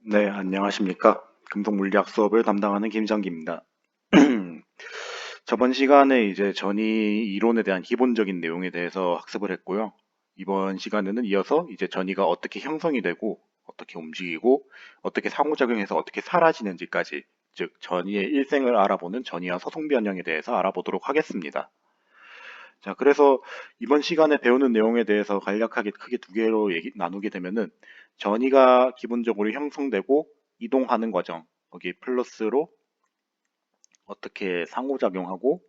네, 안녕하십니까. 금속물리학 수업을 담당하는 김정기입니다. 저번 시간에 이제 전이 이론에 대한 기본적인 내용에 대해서 학습을 했고요. 이번 시간에는 이어서 이제 전이가 어떻게 형성이 되고, 어떻게 움직이고, 어떻게 상호작용해서 어떻게 사라지는지까지, 즉, 전이의 일생을 알아보는 전이와 서송 변형에 대해서 알아보도록 하겠습니다. 자, 그래서 이번 시간에 배우는 내용에 대해서 간략하게 크게 두 개로 나누게 되면은 전이가 기본적으로 형성되고 이동하는 과정, 거기 플러스로 어떻게 상호작용하고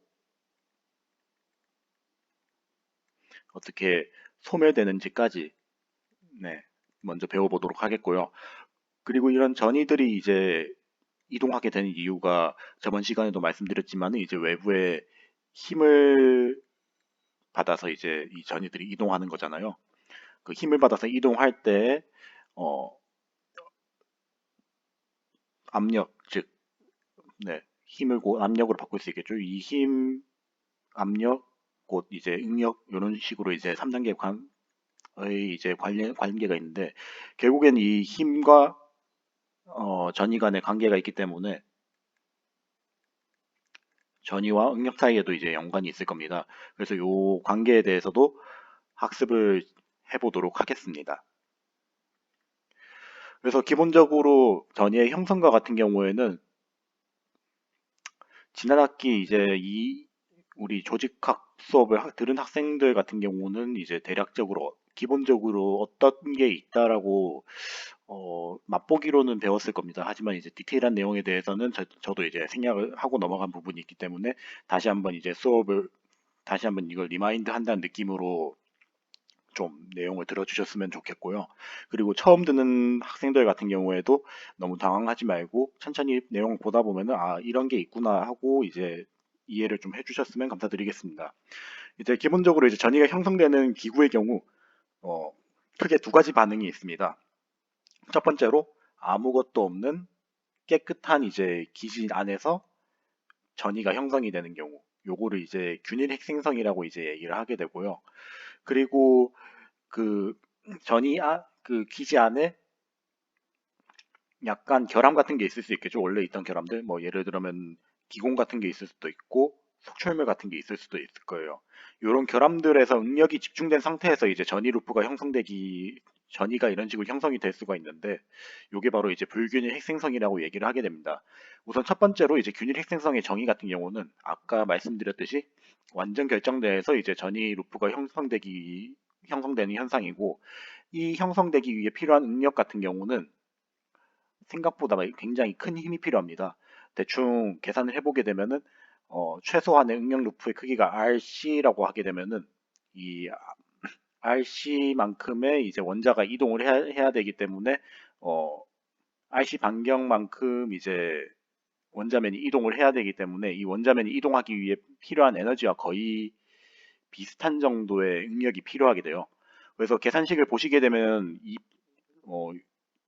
어떻게 소멸되는지까지 네, 먼저 배워보도록 하겠고요. 그리고 이런 전이들이 이제 이동하게 되는 이유가 저번 시간에도 말씀드렸지만은 이제 외부의 힘을 받아서 이제 이 전이들이 이동하는 거잖아요. 그 힘을 받아서 이동할 때 어, 압력, 즉, 네, 힘을 압력으로 바꿀 수 있겠죠. 이 힘, 압력, 곧 이제 응력 이런 식으로 이제 3단계 관의 이제 관계가 있는데 결국엔 이 힘과 전이 간의 관계가 있기 때문에 전이와 응력 사이에도 이제 연관이 있을 겁니다. 그래서 이 관계에 대해서도 학습을 해보도록 하겠습니다. 그래서 기본적으로 전이의 형성과 같은 경우에는 지난 학기 이제 이 우리 조직학 수업을 들은 학생들 같은 경우는 이제 대략적으로 기본적으로 어떤 게 있다라고 맛보기로는 배웠을 겁니다. 하지만 이제 디테일한 내용에 대해서는 저도 이제 생략을 하고 넘어간 부분이 있기 때문에 다시 한번 이제 수업을 다시 한번 이걸 리마인드 한다는 느낌으로 좀 내용을 들어주셨으면 좋겠고요. 그리고 처음 듣는 학생들 같은 경우에도 너무 당황하지 말고 천천히 내용을 보다 보면은 아, 이런 게 있구나 하고 이제 이해를 좀 해주셨으면 감사드리겠습니다. 이제 기본적으로 이제 전이가 형성되는 기구의 경우 어, 크게 두 가지 반응이 있습니다. 첫 번째로 아무것도 없는 깨끗한 이제 기지 안에서 전이가 형성이 되는 경우 요거를 이제 균일 핵생성이라고 이제 얘기를 하게 되고요. 그리고 그 그 기지 안에 약간 결함 같은 게 있을 수 있겠죠. 원래 있던 결함들, 뭐 예를 들면 기공 같은 게 있을 수도 있고 속출물 같은 게 있을 수도 있을 거예요. 이런 결함들에서 응력이 집중된 상태에서 이제 전이 루프가 형성되기 전이가 이런 식으로 형성이 될 수가 있는데 이게 바로 이제 불균일 핵생성이라고 얘기를 하게 됩니다. 우선 첫 번째로 이제 균일 핵생성의 정의 같은 경우는 아까 말씀드렸듯이 완전 결정대에서 이제 전이 루프가 형성되는 현상이고 이 형성되기 위해 필요한 응력 같은 경우는 생각보다 굉장히 큰 힘이 필요합니다. 대충 계산을 해보게 되면은 최소한의 응력 루프의 크기가 RC라고 하게 되면은 이 RC만큼의 이제 원자가 이동을 해야 되기 때문에 어, RC 반경만큼 이제 원자면이 이동을 해야 되기 때문에 이 원자면이 이동하기 위해 필요한 에너지와 거의 비슷한 정도의 응력이 필요하게 돼요. 그래서 계산식을 보시게 되면 어,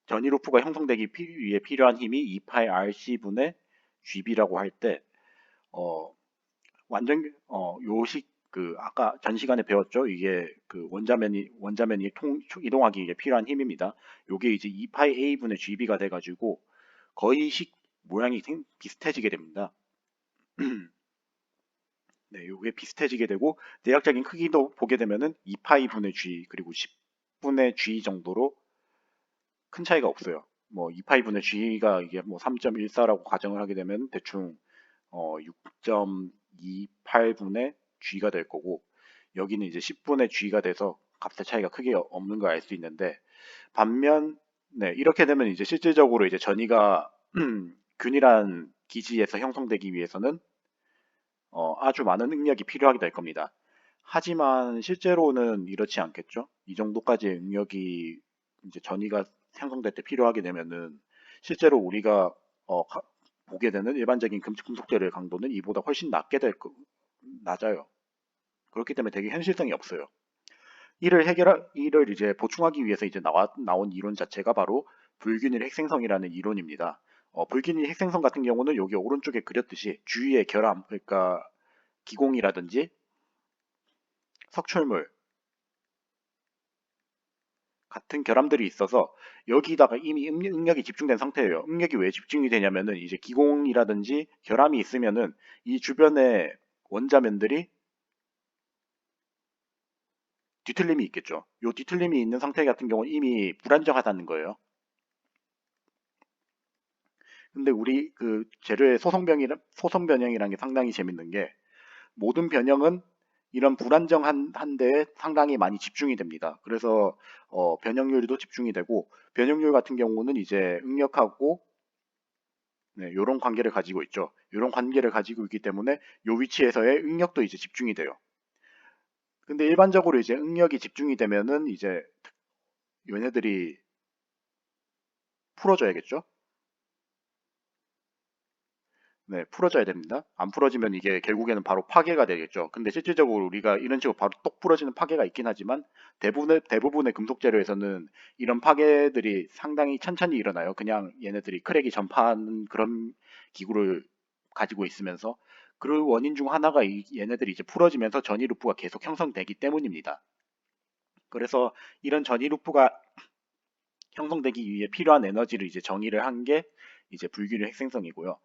전이루프가 형성되기 위해 필요한 힘이 2파이 RC분의 GB라고 할 때, 어, 요식, 아까 전 시간에 배웠죠? 이게 원자면이 이동하기 위해 필요한 힘입니다. 요게 이제 2파이 A분의 GB가 돼가지고 거의 모양이 비슷해지게 됩니다. 네, 요게 비슷해지게 되고, 대략적인 크기도 보게 되면은 2파이 분의 G, 그리고 10분의 G 정도로 큰 차이가 없어요. 뭐 2파이분의 G가 이게 뭐 3.14라고 가정을 하게 되면 대충 6.28분의 G가 될 거고 여기는 이제 10분의 G가 돼서 값의 차이가 크게 없는 걸 알 수 있는데 반면 네, 이렇게 되면 이제 실질적으로 이제 전이가 균일한 기지에서 형성되기 위해서는 아주 많은 응력이 필요하게 될 겁니다. 하지만 실제로는 이렇지 않겠죠? 이 정도까지의 응력이 이제 전이가 생성될 때 필요하게 되면은 실제로 우리가 보게 되는 일반적인 금속재료의 강도는 이보다 훨씬 낮아요. 그렇기 때문에 되게 현실성이 없어요. 이를 이제 보충하기 위해서 이제 나온 이론 자체가 바로 불균일 핵생성이라는 이론입니다. 불균일 핵생성 같은 경우는 여기 오른쪽에 그렸듯이 주위의 결함, 그러니까 기공이라든지 석출물 같은 결함들이 있어서 여기다가 이미 응력이 집중된 상태예요. 응력이 왜 집중이 되냐면은 이제 기공이라든지 결함이 있으면은 이 주변에 원자면들이 뒤틀림이 있겠죠. 요 뒤틀림이 있는 상태 같은 경우는 이미 불안정하다는 거예요. 근데 우리 그 재료의 소성 변형이라는 게 상당히 재밌는 게 모든 변형은 이런 불안정한 데에 상당히 많이 집중이 됩니다. 그래서 변형률도 집중이 되고 변형률 같은 경우는 이제 응력하고 네, 이런 관계를 가지고 있죠. 이런 관계를 가지고 있기 때문에 이 위치에서의 응력도 이제 집중이 돼요. 근데 일반적으로 이제 응력이 집중이 되면은 이제 얘네들이 풀어져야겠죠. 네, 풀어져야 됩니다. 안 풀어지면 이게 결국에는 바로 파괴가 되겠죠. 근데 실질적으로 우리가 이런 식으로 바로 똑 부러지는 파괴가 있긴 하지만 대부분의 금속 재료에서는 이런 파괴들이 상당히 천천히 일어나요. 그냥 얘네들이 크랙이 전파하는 그런 기구를 가지고 있으면서 그 원인 중 하나가 얘네들이 이제 풀어지면서 전이 루프가 계속 형성되기 때문입니다. 그래서 이런 전이 루프가 형성되기 위해 필요한 에너지를 이제 정의를 한 게 이제 불균형 핵생성이고요.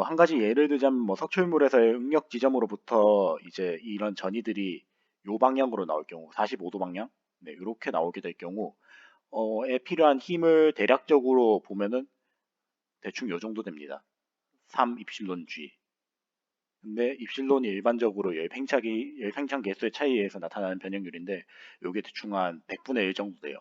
한 가지 예를 들자면 뭐 석출물에서의 응력 지점으로부터 이제 이런 전이들이 요 방향으로 나올 경우 45도 방향 네, 이렇게 나오게 될 경우에 필요한 힘을 대략적으로 보면은 대충 요 정도 됩니다. 3 입실론 G. 근데 입실론이 일반적으로 열팽창 개수의 차이에 의해서 나타나는 변형률인데 요게 대충 한 100분의 1 정도 돼요.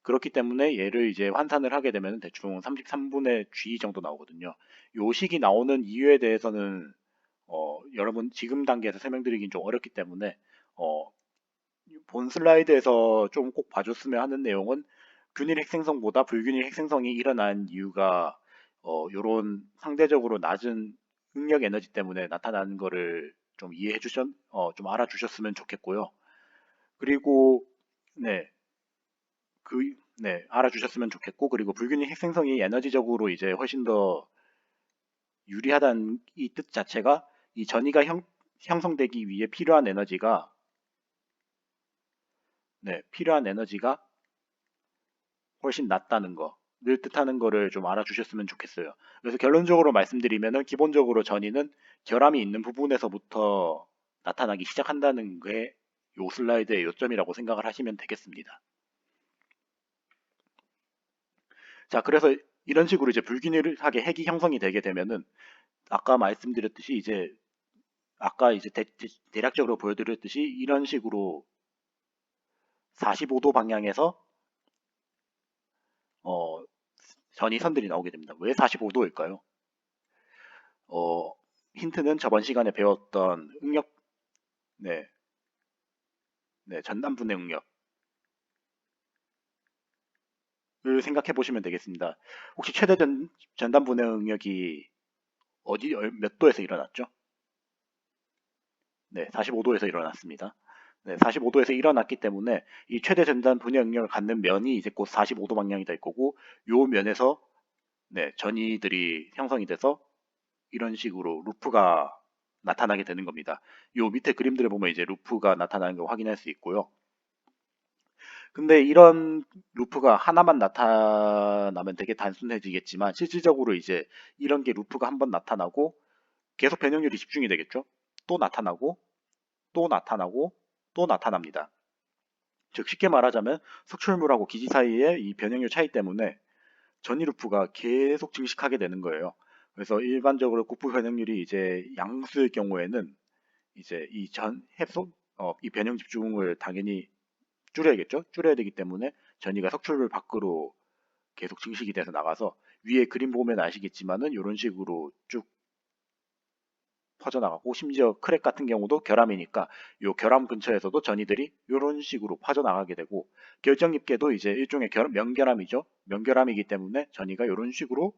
그렇기 때문에 얘를 이제 환산을 하게 되면 대충 33분의 G 정도 나오거든요. 요 식이 나오는 이유에 대해서는 여러분 지금 단계에서 설명드리긴 좀 어렵기 때문에 어, 본 슬라이드에서 좀 꼭 봐줬으면 하는 내용은 균일 핵생성보다 불균일 핵생성이 일어난 이유가 요런 상대적으로 낮은 응력 에너지 때문에 나타나는 거를 좀 좀 알아주셨으면 좋겠고요. 그리고 네, 그, 네, 알아주셨으면 좋겠고, 그리고 불균형 핵생성이 에너지적으로 이제 훨씬 더 유리하다는 이 뜻 자체가 이 전이가 형성되기 위해 필요한 에너지가 훨씬 낮다는 거를 뜻하는 거를 좀 알아주셨으면 좋겠어요. 그래서 결론적으로 말씀드리면은 기본적으로 전이는 결함이 있는 부분에서부터 나타나기 시작한다는 게 요 슬라이드의 요점이라고 생각을 하시면 되겠습니다. 자, 그래서 이런 식으로 이제 불균일하게 핵이 형성이 되게 되면은 아까 말씀드렸듯이 이제 아까 이제 대략적으로 보여드렸듯이 이런 식으로 45도 방향에서 어, 전이선들이 나오게 됩니다. 왜 45도일까요? 어, 힌트는 저번 시간에 배웠던 응력, 네, 네, 전단분해 응력을 생각해 보시면 되겠습니다. 혹시 최대 전단분해 응력이 몇 도에서 일어났죠? 네, 45도에서 일어났습니다. 네, 45도에서 일어났기 때문에 이 최대 전단 분해 응력을 갖는 면이 이제 곧 45도 방향이 될 거고 요 면에서 네, 전이들이 형성이 돼서 이런 식으로 루프가 나타나게 되는 겁니다. 요 밑에 그림들을 보면 이제 루프가 나타나는 걸 확인할 수 있고요. 근데 이런 루프가 하나만 나타나면 되게 단순해지겠지만 실질적으로 이제 이런 게 루프가 한번 나타나고 계속 변형률이 집중이 되겠죠. 또 나타나고 또 나타나고 또 나타납니다. 즉 쉽게 말하자면 석출물하고 기지 사이의 이 변형률 차이 때문에 전이 루프가 계속 증식하게 되는 거예요. 그래서 일반적으로 국부 변형률이 이제 양수일 경우에는 이제 이 변형 집중을 당연히 줄여야겠죠. 줄여야 되기 때문에 전이가 석출물 밖으로 계속 증식이 돼서 나가서 위에 그림 보면 아시겠지만은 이런 식으로 쭉 퍼져나가고 심지어 크랙 같은 경우도 결함이니까 요 결함 근처에서도 전이들이 이런 식으로 퍼져나가게 되고 결정 깊게도 이제 일종의 면결함이죠. 면결함이기 때문에 전이가 이런 식으로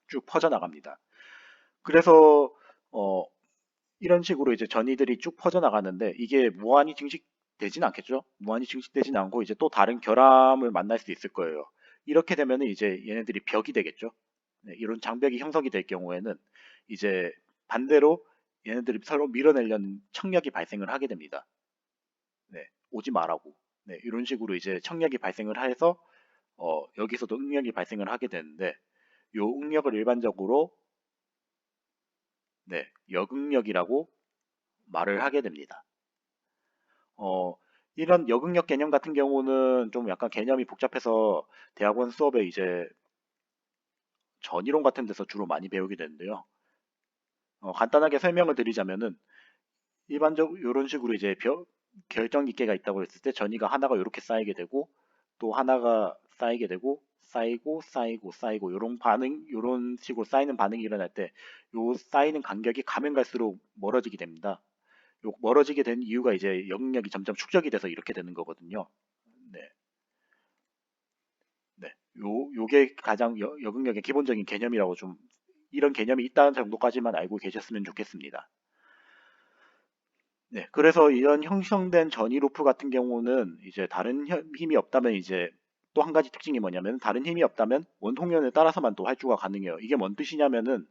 쭉 퍼져나갑니다. 그래서 어, 이런 식으로 이제 전이들이 쭉 퍼져나가는데 이게 무한히 증식되진 않겠죠? 무한히 증식되진 않고 이제 또 다른 결함을 만날 수 있을 거예요. 이렇게 되면은 이제 얘네들이 벽이 되겠죠? 네, 이런 장벽이 형성이 될 경우에는 이제 반대로 얘네들이 서로 밀어내려는 청력이 발생을 하게 됩니다. 네, 오지 말라고. 네, 이런 식으로 이제 청력이 발생을 해서 여기서도 응력이 발생을 하게 되는데 요 응력을 일반적으로 네, 역응력이라고 말을 하게 됩니다. 어, 이런 역응력 개념 같은 경우는 좀 약간 개념이 복잡해서 대학원 수업에 이제 전이론 같은 데서 주로 많이 배우게 되는데요. 간단하게 설명을 드리자면은 일반적으로 이런 식으로 이제 결정기계가 있다고 했을 때 전이가 하나가 이렇게 쌓이게 되고 또 하나가 쌓이게 되고 쌓이고 쌓이고 쌓이고 이런 반응 이런 식으로 쌓이는 반응이 일어날 때 요 쌓이는 간격이 가면 갈수록 멀어지게 됩니다. 요 멀어지게 된 이유가 이제 영역이 점점 축적이 돼서 이렇게 되는 거거든요. 네, 네. 요게 가장 역응력의 기본적인 개념이라고 좀 이런 개념이 있다는 정도까지만 알고 계셨으면 좋겠습니다. 네, 그래서 이런 형성된 전이 루프 같은 경우는 이제 다른 힘이 없다면 이제 또 한 가지 특징이 뭐냐면 다른 힘이 없다면 원통면에 따라서만 또 활주가 가능해요. 이게 뭔 뜻이냐면은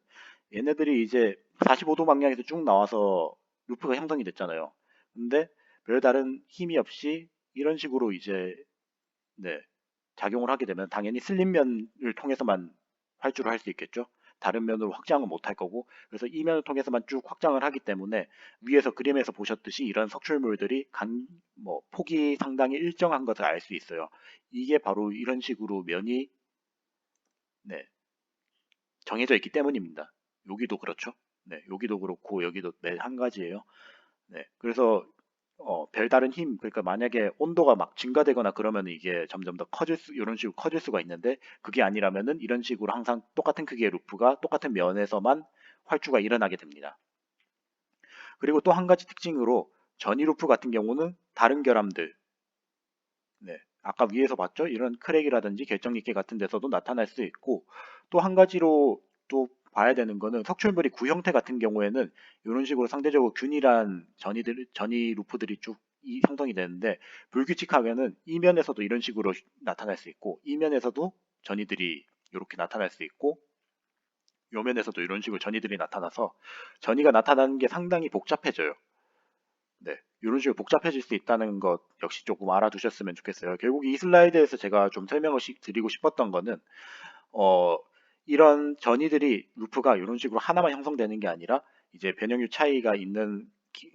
얘네들이 이제 45도 방향에서 쭉 나와서 루프가 형성이 됐잖아요. 근데 별다른 힘이 없이 이런 식으로 이제 네, 작용을 하게 되면 당연히 슬립면을 통해서만 활주를 할 수 있겠죠. 다른 면으로 확장은 못할 거고 그래서 이 면을 통해서만 쭉 확장을 하기 때문에 위에서 그림에서 보셨듯이 이런 석출물들이 폭이 상당히 일정한 것을 알 수 있어요. 이게 바로 이런 식으로 면이 네, 정해져 있기 때문입니다. 여기도 그렇죠. 네, 여기도 그렇고 여기도 네, 한 가지예요. 네, 그래서 별다른 힘, 그러니까 만약에 온도가 막 증가되거나 그러면 이게 점점 더 이런 식으로 커질 수가 있는데 그게 아니라면은 이런 식으로 항상 똑같은 크기의 루프가 똑같은 면에서만 활주가 일어나게 됩니다. 그리고 또 한 가지 특징으로 전이 루프 같은 경우는 다른 결함들, 네, 아까 위에서 봤죠? 이런 크랙이라든지 결정기계 같은 데서도 나타날 수 있고 또 한 가지로 또 봐야 되는 거는 석출물이 구형태 같은 경우에는 이런 식으로 상대적으로 균일한 전이 루프들이 쭉 형성이 되는데 불규칙하게는 이면에서도 이런 식으로 나타날 수 있고 이면에서도 전이들이 이렇게 나타날 수 있고 요면에서도 이런 식으로 전이들이 나타나서 전이가 나타나는 게 상당히 복잡해져요. 네, 이런 식으로 복잡해질 수 있다는 것 역시 조금 알아두셨으면 좋겠어요. 결국 이 슬라이드에서 제가 좀 설명을 드리고 싶었던 거는 어, 이런 전이들이 루프가 이런 식으로 하나만 형성되는 게 아니라 이제 변형률 차이가 있는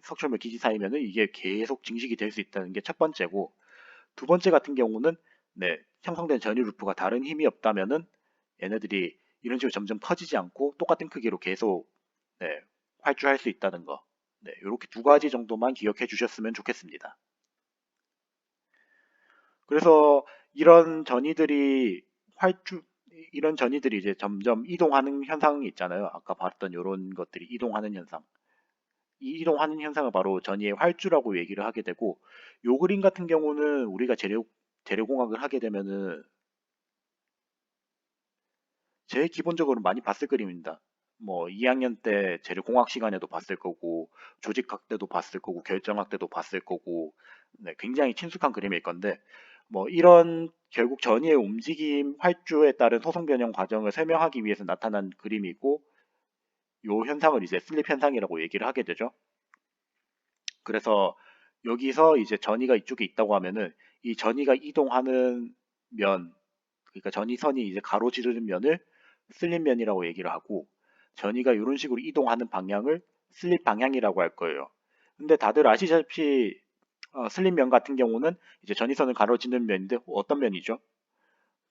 석출물 기지 사이면은 이게 계속 증식이 될 수 있다는 게 첫 번째고 두 번째 같은 경우는 네, 형성된 전이 루프가 다른 힘이 없다면은 얘네들이 이런 식으로 점점 커지지 않고 똑같은 크기로 계속 네, 활주할 수 있다는 거. 네, 이렇게 두 가지 정도만 기억해 주셨으면 좋겠습니다. 그래서 이런 전이들이 활주 이런 전이들이 이제 점점 이동하는 현상이 있잖아요. 아까 봤던 이런 것들이 이동하는 현상. 이 이동하는 현상을 바로 전이의 활주라고 얘기를 하게 되고 요 그림 같은 경우는 우리가 재료공학을 하게 되면은 제일 기본적으로 많이 봤을 그림입니다. 뭐 2학년 때 재료공학 시간에도 봤을 거고 조직학 때도 봤을 거고 결정학 때도 봤을 거고 네, 굉장히 친숙한 그림일 건데 뭐 이런 결국 전이의 움직임 활주에 따른 소송 변형 과정을 설명하기 위해서 나타난 그림이고 요 현상을 이제 슬립 현상이라고 얘기를 하게 되죠. 그래서 여기서 이제 전이가 이쪽에 있다고 하면은 이 전이가 이동하는 면 그러니까 전이선이 이제 가로지르는 면을 슬립 면이라고 얘기를 하고 전이가 이런 식으로 이동하는 방향을 슬립 방향이라고 할 거예요. 근데 다들 아시다시피 슬립 면 같은 경우는 이제 전이선을 가로지르는 면인데 어떤 면이죠?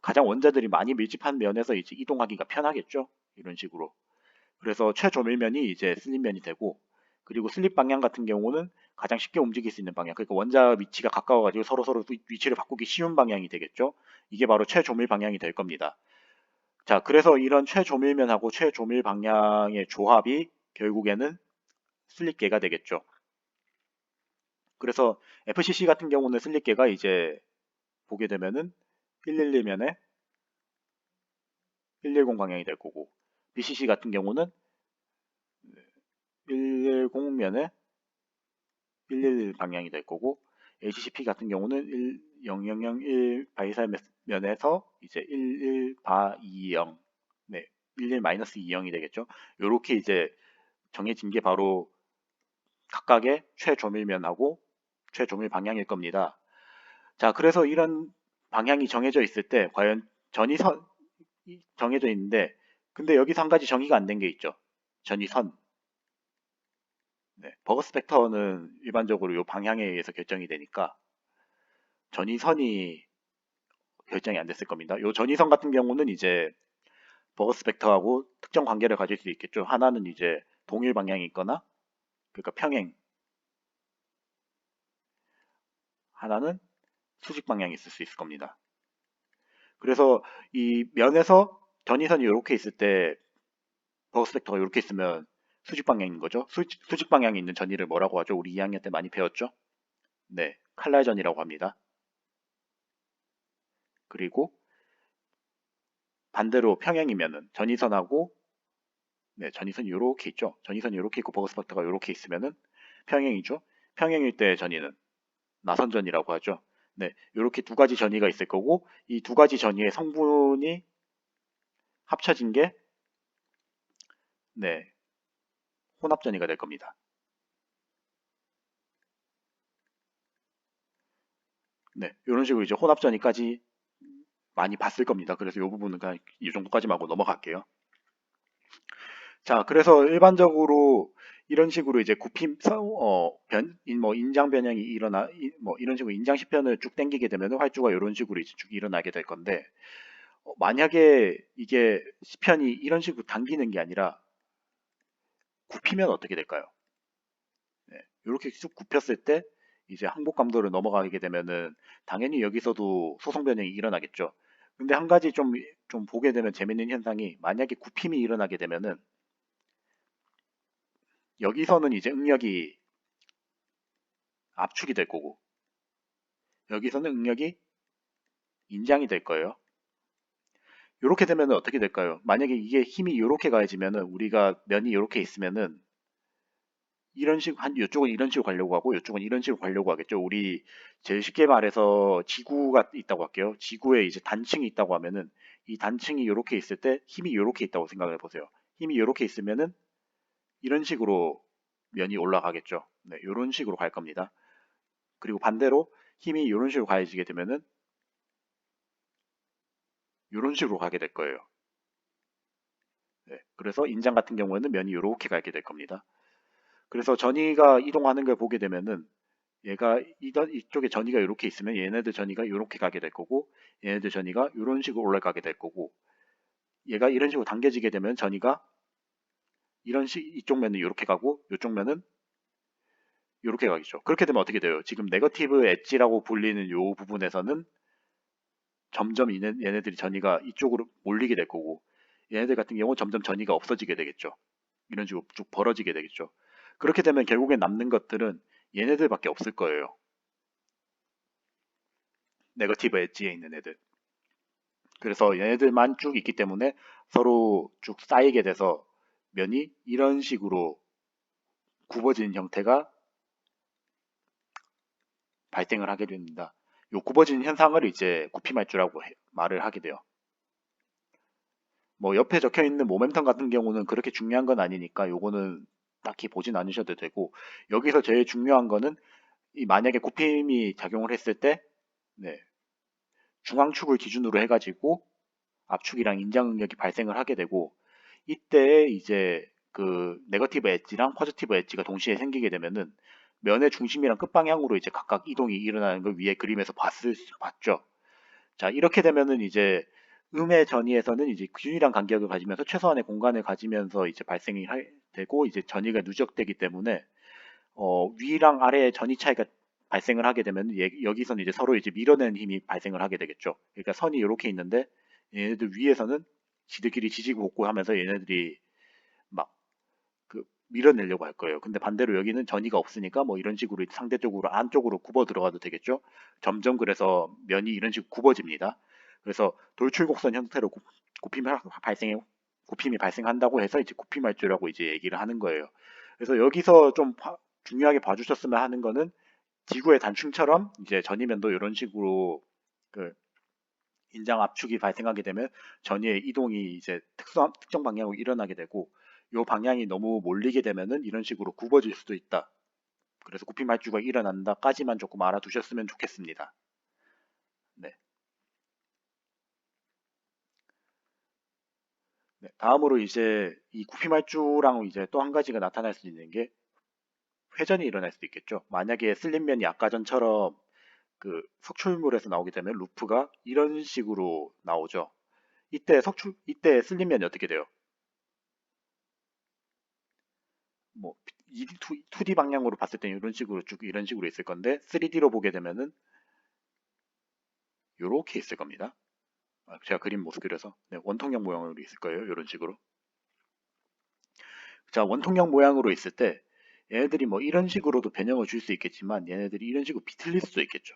가장 원자들이 많이 밀집한 면에서 이제 이동하기가 편하겠죠. 이런 식으로. 그래서 최조밀면이 이제 슬립면이 되고 그리고 슬립 방향 같은 경우는 가장 쉽게 움직일 수 있는 방향. 그러니까 원자 위치가 가까워가지고 서로 위치를 바꾸기 쉬운 방향이 되겠죠. 이게 바로 최조밀 방향이 될 겁니다. 자, 그래서 이런 최조밀면하고 최조밀 방향의 조합이 결국에는 슬립계가 되겠죠. 그래서 FCC 같은 경우는 슬립계가 이제 보게 되면은 111면에 110 방향이 될 거고 BCC 같은 경우는 110면에 111 방향이 될 거고 HCP 같은 경우는 1001 바이살면에서 이제 11 바 20 네, 11-20이 되겠죠. 요렇게 이제 정해진 게 바로 각각의 최조밀면하고 최조밀 방향일 겁니다. 자, 그래서 이런 방향이 정해져 있을 때 과연 전이선 정해져 있는데 근데 여기서 한 가지 정의가 안 된 게 있죠. 전이선. 네, 버거 스펙터는 일반적으로 이 방향에 의해서 결정이 되니까 전이선이 결정이 안 됐을 겁니다. 요 전이선 같은 경우는 이제 버거 스펙터하고 특정 관계를 가질 수 있겠죠. 하나는 이제 동일 방향이 있거나 그러니까 평행, 하나는 수직 방향이 있을 수 있을 겁니다. 그래서 이 면에서 전이선이 이렇게 있을 때 버거 스펙터가 이렇게 있으면 수직 방향인 거죠. 수직 방향에 있는 전이를 뭐라고 하죠? 우리 2학년 때 많이 배웠죠? 네, 칼날전이라고 합니다. 그리고 반대로 평행이면은 전이선하고 네, 전이선이 이렇게 있죠. 전이선이 이렇게 있고 버거 스펙터가 이렇게 있으면은 평행이죠. 평행일 때 전이는 나선전이라고 하죠. 네, 이렇게 두 가지 전이가 있을 거고 이 두 가지 전이의 성분이 합쳐진 게 네, 혼합전이가 될 겁니다. 네, 이런 식으로 이제 혼합전이까지 많이 봤을 겁니다. 그래서 이 부분은 그냥 이 정도까지만 하고 넘어갈게요. 자, 그래서 일반적으로 이런 식으로 이제 뭐 인장 변형이 뭐 이런 식으로 인장 시편을 쭉 당기게 되면 활주가 이런 식으로 이제 쭉 일어나게 될 건데 만약에 이게 시편이 이런 식으로 당기는 게 아니라 굽히면 어떻게 될까요? 네, 이렇게 쭉 굽혔을 때 이제 항복 감도를 넘어가게 되면은 당연히 여기서도 소송 변형이 일어나겠죠. 근데 한 가지 좀 보게 되면 재밌는 현상이 만약에 굽힘이 일어나게 되면은 여기서는 이제 응력이 압축이 될 거고 여기서는 응력이 인장이 될 거예요. 이렇게 되면 어떻게 될까요? 만약에 이게 힘이 이렇게 가해지면은 우리가 면이 이렇게 있으면은 이런 식, 한, 이쪽은 이런 식으로 가려고 하고, 이쪽은 이런 식으로 가려고 하겠죠. 우리, 제일 쉽게 말해서 지구가 있다고 할게요. 지구에 이제 단층이 있다고 하면은, 이 단층이 이렇게 있을 때 힘이 이렇게 있다고 생각을 해보세요. 힘이 이렇게 있으면은, 이런 식으로 면이 올라가겠죠. 네, 이런 식으로 갈 겁니다. 그리고 반대로 힘이 이런 식으로 가해지게 되면은, 이런 식으로 가게 될 거예요. 네, 그래서 인장 같은 경우에는 면이 이렇게 가게 될 겁니다. 그래서 전이가 이동하는 걸 보게 되면은, 얘가 이쪽에 전이가 이렇게 있으면 얘네들 전이가 이렇게 가게 될 거고 얘네들 전이가 이런 식으로 올라가게 될 거고 얘가 이런 식으로 당겨지게 되면 전이가 이쪽 면은 이렇게 가고 이쪽 면은 이렇게 가겠죠. 그렇게 되면 어떻게 돼요? 지금 네거티브 엣지라고 불리는 이 부분에서는 점점 얘네들이 전이가 이쪽으로 몰리게 될 거고 얘네들 같은 경우는 점점 전이가 없어지게 되겠죠. 이런 식으로 쭉 벌어지게 되겠죠. 그렇게 되면 결국에 남는 것들은 얘네들밖에 없을 거예요. 네거티브 엣지에 있는 애들. 그래서 얘네들만 쭉 있기 때문에 서로 쭉 쌓이게 돼서 면이 이런 식으로 굽어지는 형태가 발생을 하게 됩니다. 이 굽어지는 현상을 이제 구피말주라고 말을 하게 돼요. 뭐 옆에 적혀 있는 모멘텀 같은 경우는 그렇게 중요한 건 아니니까 요거는 딱히 보진 않으셔도 되고 여기서 제일 중요한 거는 이 만약에 굽힘이 작용을 했을 때 네, 중앙축을 기준으로 해가지고 압축이랑 인장 응력이 발생을 하게 되고 이때 이제 그 네거티브 엣지랑 포지티브 엣지가 동시에 생기게 되면은 면의 중심이랑 끝방향으로 이제 각각 이동이 일어나는 걸 위에 그림에서 봤죠. 자, 이렇게 되면은 이제 음의 전이에서는 이제 균일한 간격을 가지면서 최소한의 공간을 가지면서 이제 되고 이제 전이가 누적되기 때문에 위랑 아래의 전이 차이가 발생을 하게 되면 여기서는 이제 서로 이제 밀어내는 힘이 발생을 하게 되겠죠. 그러니까 선이 이렇게 있는데 얘네들 위에서는 지들끼리 지지고 볶고 하면서 얘네들이 막 그 밀어내려고 할 거예요. 근데 반대로 여기는 전이가 없으니까 뭐 이런 식으로 상대적으로 안쪽으로 굽어 들어가도 되겠죠. 점점 그래서 면이 이런 식으로 굽어집니다. 그래서 돌출곡선 형태로 굽힘이 발생해 굽힘이 발생한다고 해서 이제 굽힘할주라고 이제 얘기를 하는 거예요. 그래서 여기서 좀 중요하게 봐주셨으면 하는 거는 지구의 단층처럼 이제 전이면도 이런 식으로 그 인장 압축이 발생하게 되면 전이의 이동이 이제 특정 방향으로 일어나게 되고 이 방향이 너무 몰리게 되면은 이런 식으로 굽어질 수도 있다. 그래서 굽힘 말주가 일어난다까지만 조금 알아두셨으면 좋겠습니다. 네. 네. 다음으로 이제 이 구피말주랑 이제 또 한 가지가 나타날 수 있는 게 회전이 일어날 수도 있겠죠. 만약에 슬립면이 아까 전처럼 그 석출물에서 나오게 되면 루프가 이런 식으로 나오죠. 이때 슬립면이 어떻게 돼요? 뭐 2D 방향으로 봤을 때 이런 식으로 쭉 이런 식으로 있을 건데 3D로 보게 되면은 이렇게 있을 겁니다. 제가 그림 못 그려서 네, 원통형 모양으로 있을 거예요. 이런 식으로. 자, 원통형 모양으로 있을 때 얘네들이 뭐 이런 식으로도 변형을 줄 수 있겠지만 얘네들이 이런 식으로 비틀릴 수도 있겠죠.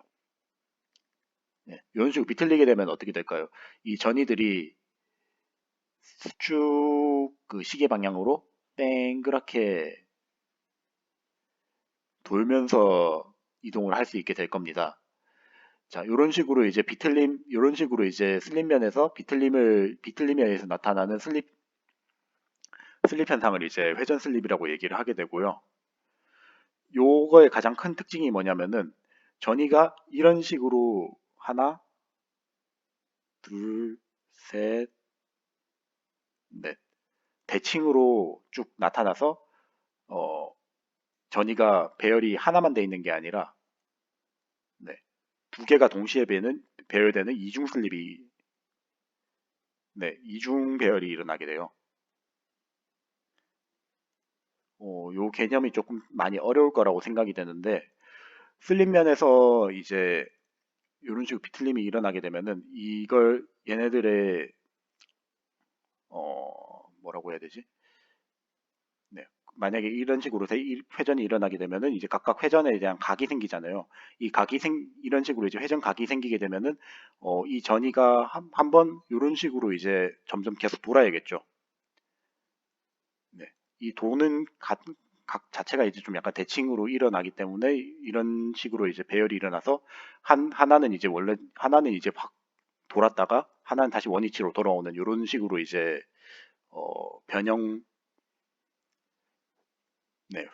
네, 이런 식으로 비틀리게 되면 어떻게 될까요? 이 전이들이 쭉 그 시계 방향으로 땡그랗게 돌면서 이동을 할 수 있게 될 겁니다. 자, 이런 식으로 이제 슬립면에서 비틀림에 의해서 나타나는 슬립 현상을 이제 회전 슬립이라고 얘기를 하게 되고요. 요거의 가장 큰 특징이 뭐냐면은 전이가 이런 식으로 하나, 둘, 셋, 넷 대칭으로 쭉 나타나서 어, 전이가 배열이 하나만 돼 있는 게 아니라 네, 두 개가 동시에 배열되는 이중 슬립이 이중 배열이 일어나게 돼요. 요 개념이 조금 많이 어려울 거라고 생각이 되는데 슬립면에서 이제 이런 식으로 비틀림이 일어나게 되면은 이걸 얘네들의 뭐라고 해야 되지? 네. 만약에 이런 식으로 회전이 일어나게 되면은 이제 각각 회전에 대한 각이 생기잖아요. 이런 식으로 이제 회전 각이 생기게 되면은 이 전이가 한 번 이런 식으로 이제 점점 계속 돌아야겠죠. 네. 이 도는 각 자체가 이제 좀 약간 대칭으로 일어나기 때문에 이런 식으로 이제 배열이 일어나서 하나는 이제 확 돌았다가 하나는 다시 원위치로 돌아오는 이런 식으로 이제 변형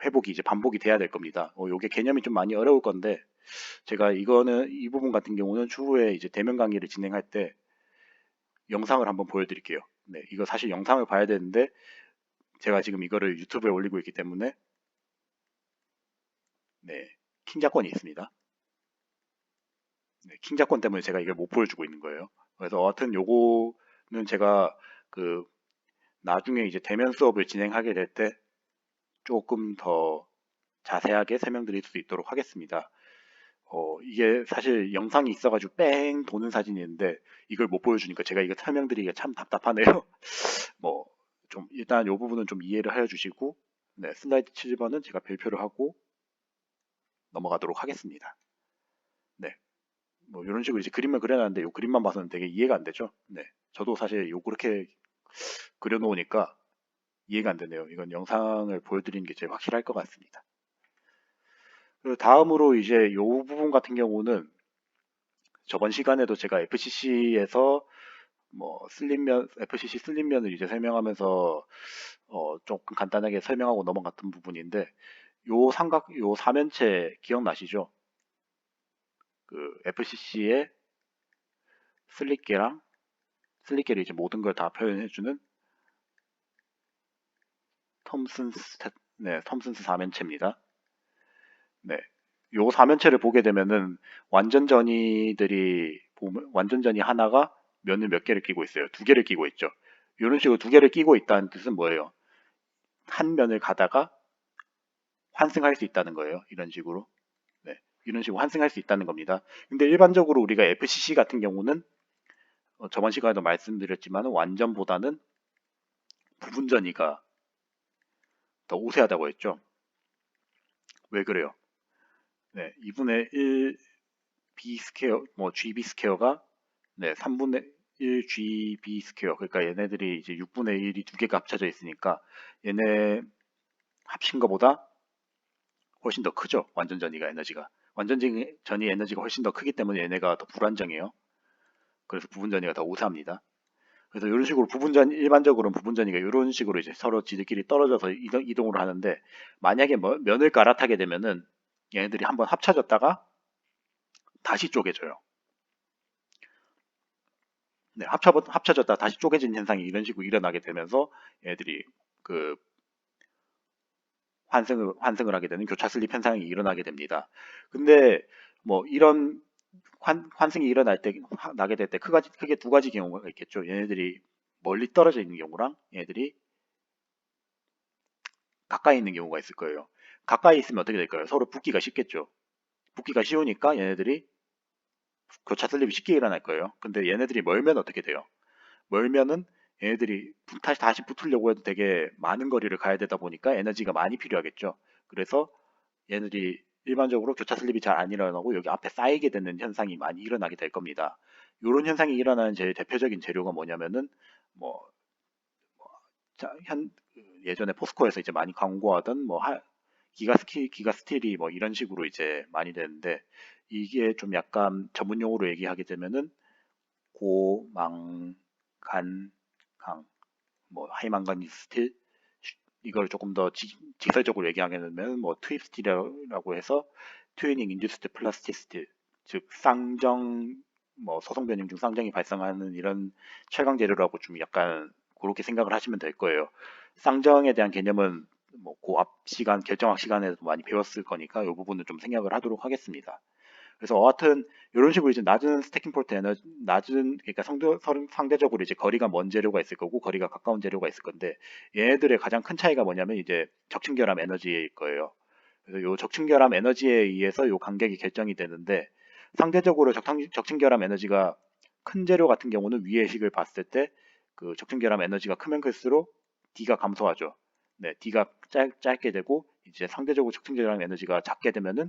회복이 이제 반복이 돼야 될 겁니다. 요게 개념이 좀 많이 어려울 건데 제가 이 부분 같은 경우는 추후에 이제 대면 강의를 진행할 때 영상을 한번 보여드릴게요. 네, 이거 사실 영상을 봐야 되는데 제가 지금 이거를 유튜브에 올리고 있기 때문에 네, 킹자권이 있습니다. 네, 킹자권 때문에 제가 이걸 못 보여주고 있는 거예요. 그래서 하여튼 요거는 제가 그 나중에 이제 대면 수업을 진행하게 될 때 조금 더 자세하게 설명드릴 수 있도록 하겠습니다. 이게 사실 영상이 있어가지고 뺑 도는 사진이 있는데 이걸 못 보여주니까 제가 이거 설명드리기가 참 답답하네요. 뭐 좀 일단 이 부분은 좀 이해를 하여 주시고 네, 슬라이드 7번은 제가 별표를 하고 넘어가도록 하겠습니다. 네. 뭐 이런 식으로 이제 그림을 그려놨는데 이 그림만 봐서는 되게 이해가 안 되죠. 네. 저도 사실 요 그렇게 그려놓으니까 이해가 안 되네요. 이건 영상을 보여드리는 게 제일 확실할 것 같습니다. 그리고 다음으로 이제 이 부분 같은 경우는 저번 시간에도 제가 FCC에서 FCC 슬립면을 이제 설명하면서 조금 간단하게 설명하고 넘어갔던 부분인데 요 사면체 기억나시죠? 그 FCC의 슬립계랑 슬립계를 이제 모든 걸 다 표현해주는 톰슨스 사면체입니다. 네. 요 사면체를 보게 되면은 완전 전이 하나가 면을 몇 개를 끼고 있어요. 두 개를 끼고 있죠. 이런 식으로 두 개를 끼고 있다는 뜻은 뭐예요? 한 면을 가다가 환승할 수 있다는 거예요. 이런 식으로. 네. 이런 식으로 환승할 수 있다는 겁니다. 근데 일반적으로 우리가 FCC 같은 경우는 저번 시간에도 말씀드렸지만 완전보다는 부분 전이가 더 우세하다고 했죠. 왜 그래요? 네, 2분의 1 B 스퀘어, 뭐 GB 스퀘어가 3분의 1 GB 스퀘어. 그러니까 얘네들이 이제 6분의 1이 두 개가 합쳐져 있으니까 얘네 합친 거보다 훨씬 더 크죠. 완전 전이가 에너지가. 완전 전이 에너지가 훨씬 더 크기 때문에 얘네가 더 불안정해요. 그래서 부분 전이가 더 우세합니다. 그래서 이런 식으로 일반적으로는 부분 전이가 이런 식으로 이제 서로 지들끼리 떨어져서 이동을 하는데 만약에 면을 갈아타게 되면은 얘네들이 한번 합쳐졌다가 다시 쪼개져요. 네, 합쳐졌다 다시 쪼개진 현상이 이런 식으로 일어나게 되면서 얘들이 그 환승을 하게 되는 교차 슬립 현상이 일어나게 됩니다. 근데 뭐 이런 환승이 일어날 때 나게 될 때 크게 두 가지 경우가 있겠죠. 얘네들이 멀리 떨어져 있는 경우랑 얘네들이 가까이 있는 경우가 있을 거예요. 가까이 있으면 어떻게 될까요? 서로 붙기가 쉽겠죠. 붙기가 쉬우니까 얘네들이 교차 슬립이 쉽게 일어날 거예요. 근데 얘네들이 멀면 어떻게 돼요? 멀면은 얘네들이 다시 붙으려고 해도 되게 많은 거리를 가야 되다 보니까 에너지가 많이 필요하겠죠. 그래서 얘네들이 일반적으로 교차 슬립이 잘 안 일어나고 여기 앞에 쌓이게 되는 현상이 많이 일어나게 될 겁니다. 이런 현상이 일어나는 제일 대표적인 재료가 뭐냐면은 뭐 예전에 포스코에서 이제 많이 광고하던 뭐 기가스틸이 뭐 이런 식으로 이제 많이 되는데 이게 좀 약간 전문 용어로 얘기하게 되면은 고망간 강, 뭐 하이망간 스틸 이걸 조금 더 직설적으로 얘기하게 되면 뭐 투입 스틸이라고 해서 트위닝 인듀스드 플라스티시티 즉 쌍정 뭐 소성 변형 중 쌍정이 발생하는 이런 최강 재료라고 좀 약간 그렇게 생각을 하시면 될 거예요. 쌍정에 대한 개념은 뭐 고압 시간 결정학 시간에도 많이 배웠을 거니까 이 부분은 좀 생략을 하도록 하겠습니다. 그래서 하여튼 이런 식으로 이제 낮은 스태킹 포트 에너지 낮은 그러니까 상대적으로 이제 거리가 먼 재료가 있을 거고 거리가 가까운 재료가 있을 건데 얘네들의 가장 큰 차이가 뭐냐면 이제 적층결합 에너지일 거예요. 그래서 요 적층결합 에너지에 의해서 요 간격이 결정이 되는데 상대적으로 적층결합 에너지가 큰 재료 같은 경우는 위의 식을 봤을 때 그 적층결합 에너지가 크면 클수록 D가 감소하죠. 네, D가 짧게 되고 이제 상대적으로 적층결합 에너지가 작게 되면은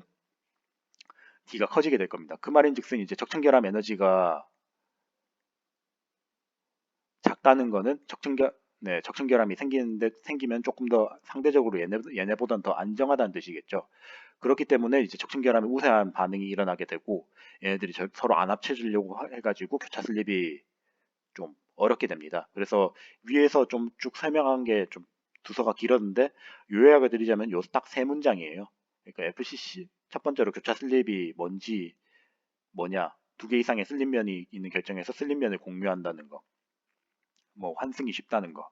D가 커지게 될 겁니다. 그 말인즉슨 이제 적층결합 에너지가 작다는 거는 적층결함이 생기면 조금 더 상대적으로 얘네보다는 더 안정하다는 뜻이겠죠. 그렇기 때문에 이제 적층결함이 우세한 반응이 일어나게 되고 얘네들이 서로 안 합쳐지려고 해가지고 교차 슬립이 좀 어렵게 됩니다. 그래서 위에서 좀 쭉 설명한 게 좀 두서가 길었는데 요약을 드리자면 요 딱 세 문장이에요. 그러니까 FCC 첫 번째로 교차 슬립이 뭔지 뭐냐 두 개 이상의 슬립면이 있는 결정에서 슬립면을 공유한다는 거, 뭐 환승이 쉽다는 거,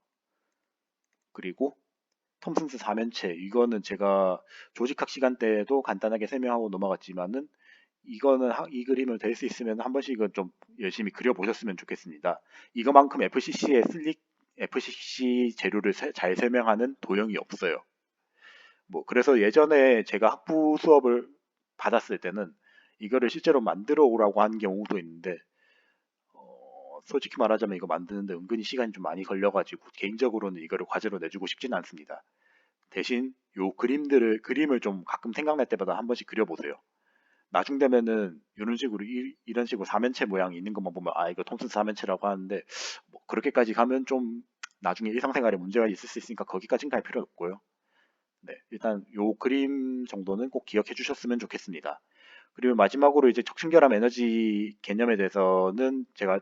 그리고 톰슨스 사면체 이거는 제가 조직학 시간 때에도 간단하게 설명하고 넘어갔지만은 이거는 이 그림을 될 수 있으면 한 번씩은 좀 열심히 그려보셨으면 좋겠습니다. 이거만큼 FCC 재료를 잘 설명하는 도형이 없어요. 뭐 그래서 예전에 제가 학부 수업을 받았을 때는 이거를 실제로 만들어 오라고 한 경우도 있는데 솔직히 말하자면 이거 만드는데 은근히 시간이 좀 많이 걸려가지고 개인적으로는 이거를 과제로 내주고 싶지는 않습니다. 대신 요 그림을 좀 가끔 생각날 때마다 한 번씩 그려보세요. 나중 되면은 이런 식으로 이런 식으로 사면체 모양이 있는 것만 보면 아 이거 톰슨 사면체라고 하는데 뭐 그렇게까지 가면 좀 나중에 일상생활에 문제가 있을 수 있으니까 거기까지는 갈 필요 없고요. 네, 일단 요 그림 정도는 꼭 기억해 주셨으면 좋겠습니다. 그리고 마지막으로 이제 적층결합 에너지 개념에 대해서는 제가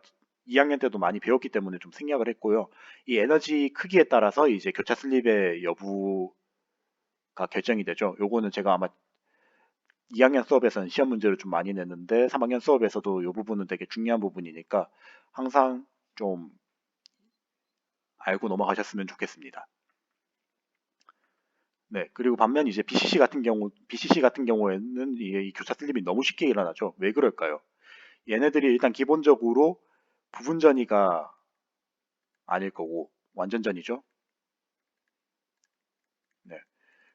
2학년 때도 많이 배웠기 때문에 좀 생략을 했고요. 이 에너지 크기에 따라서 이제 교차 슬립의 여부가 결정이 되죠. 요거는 제가 아마 2학년 수업에서는 시험 문제를 좀 많이 냈는데 3학년 수업에서도 이 부분은 되게 중요한 부분이니까 항상 좀 알고 넘어가셨으면 좋겠습니다. 네, 그리고 반면 이제 BCC 같은 경우에는 이 교차 슬립이 너무 쉽게 일어나죠. 왜 그럴까요? 얘네들이 일단 기본적으로 부분 전이가 아닐 거고 완전 전이죠. 네.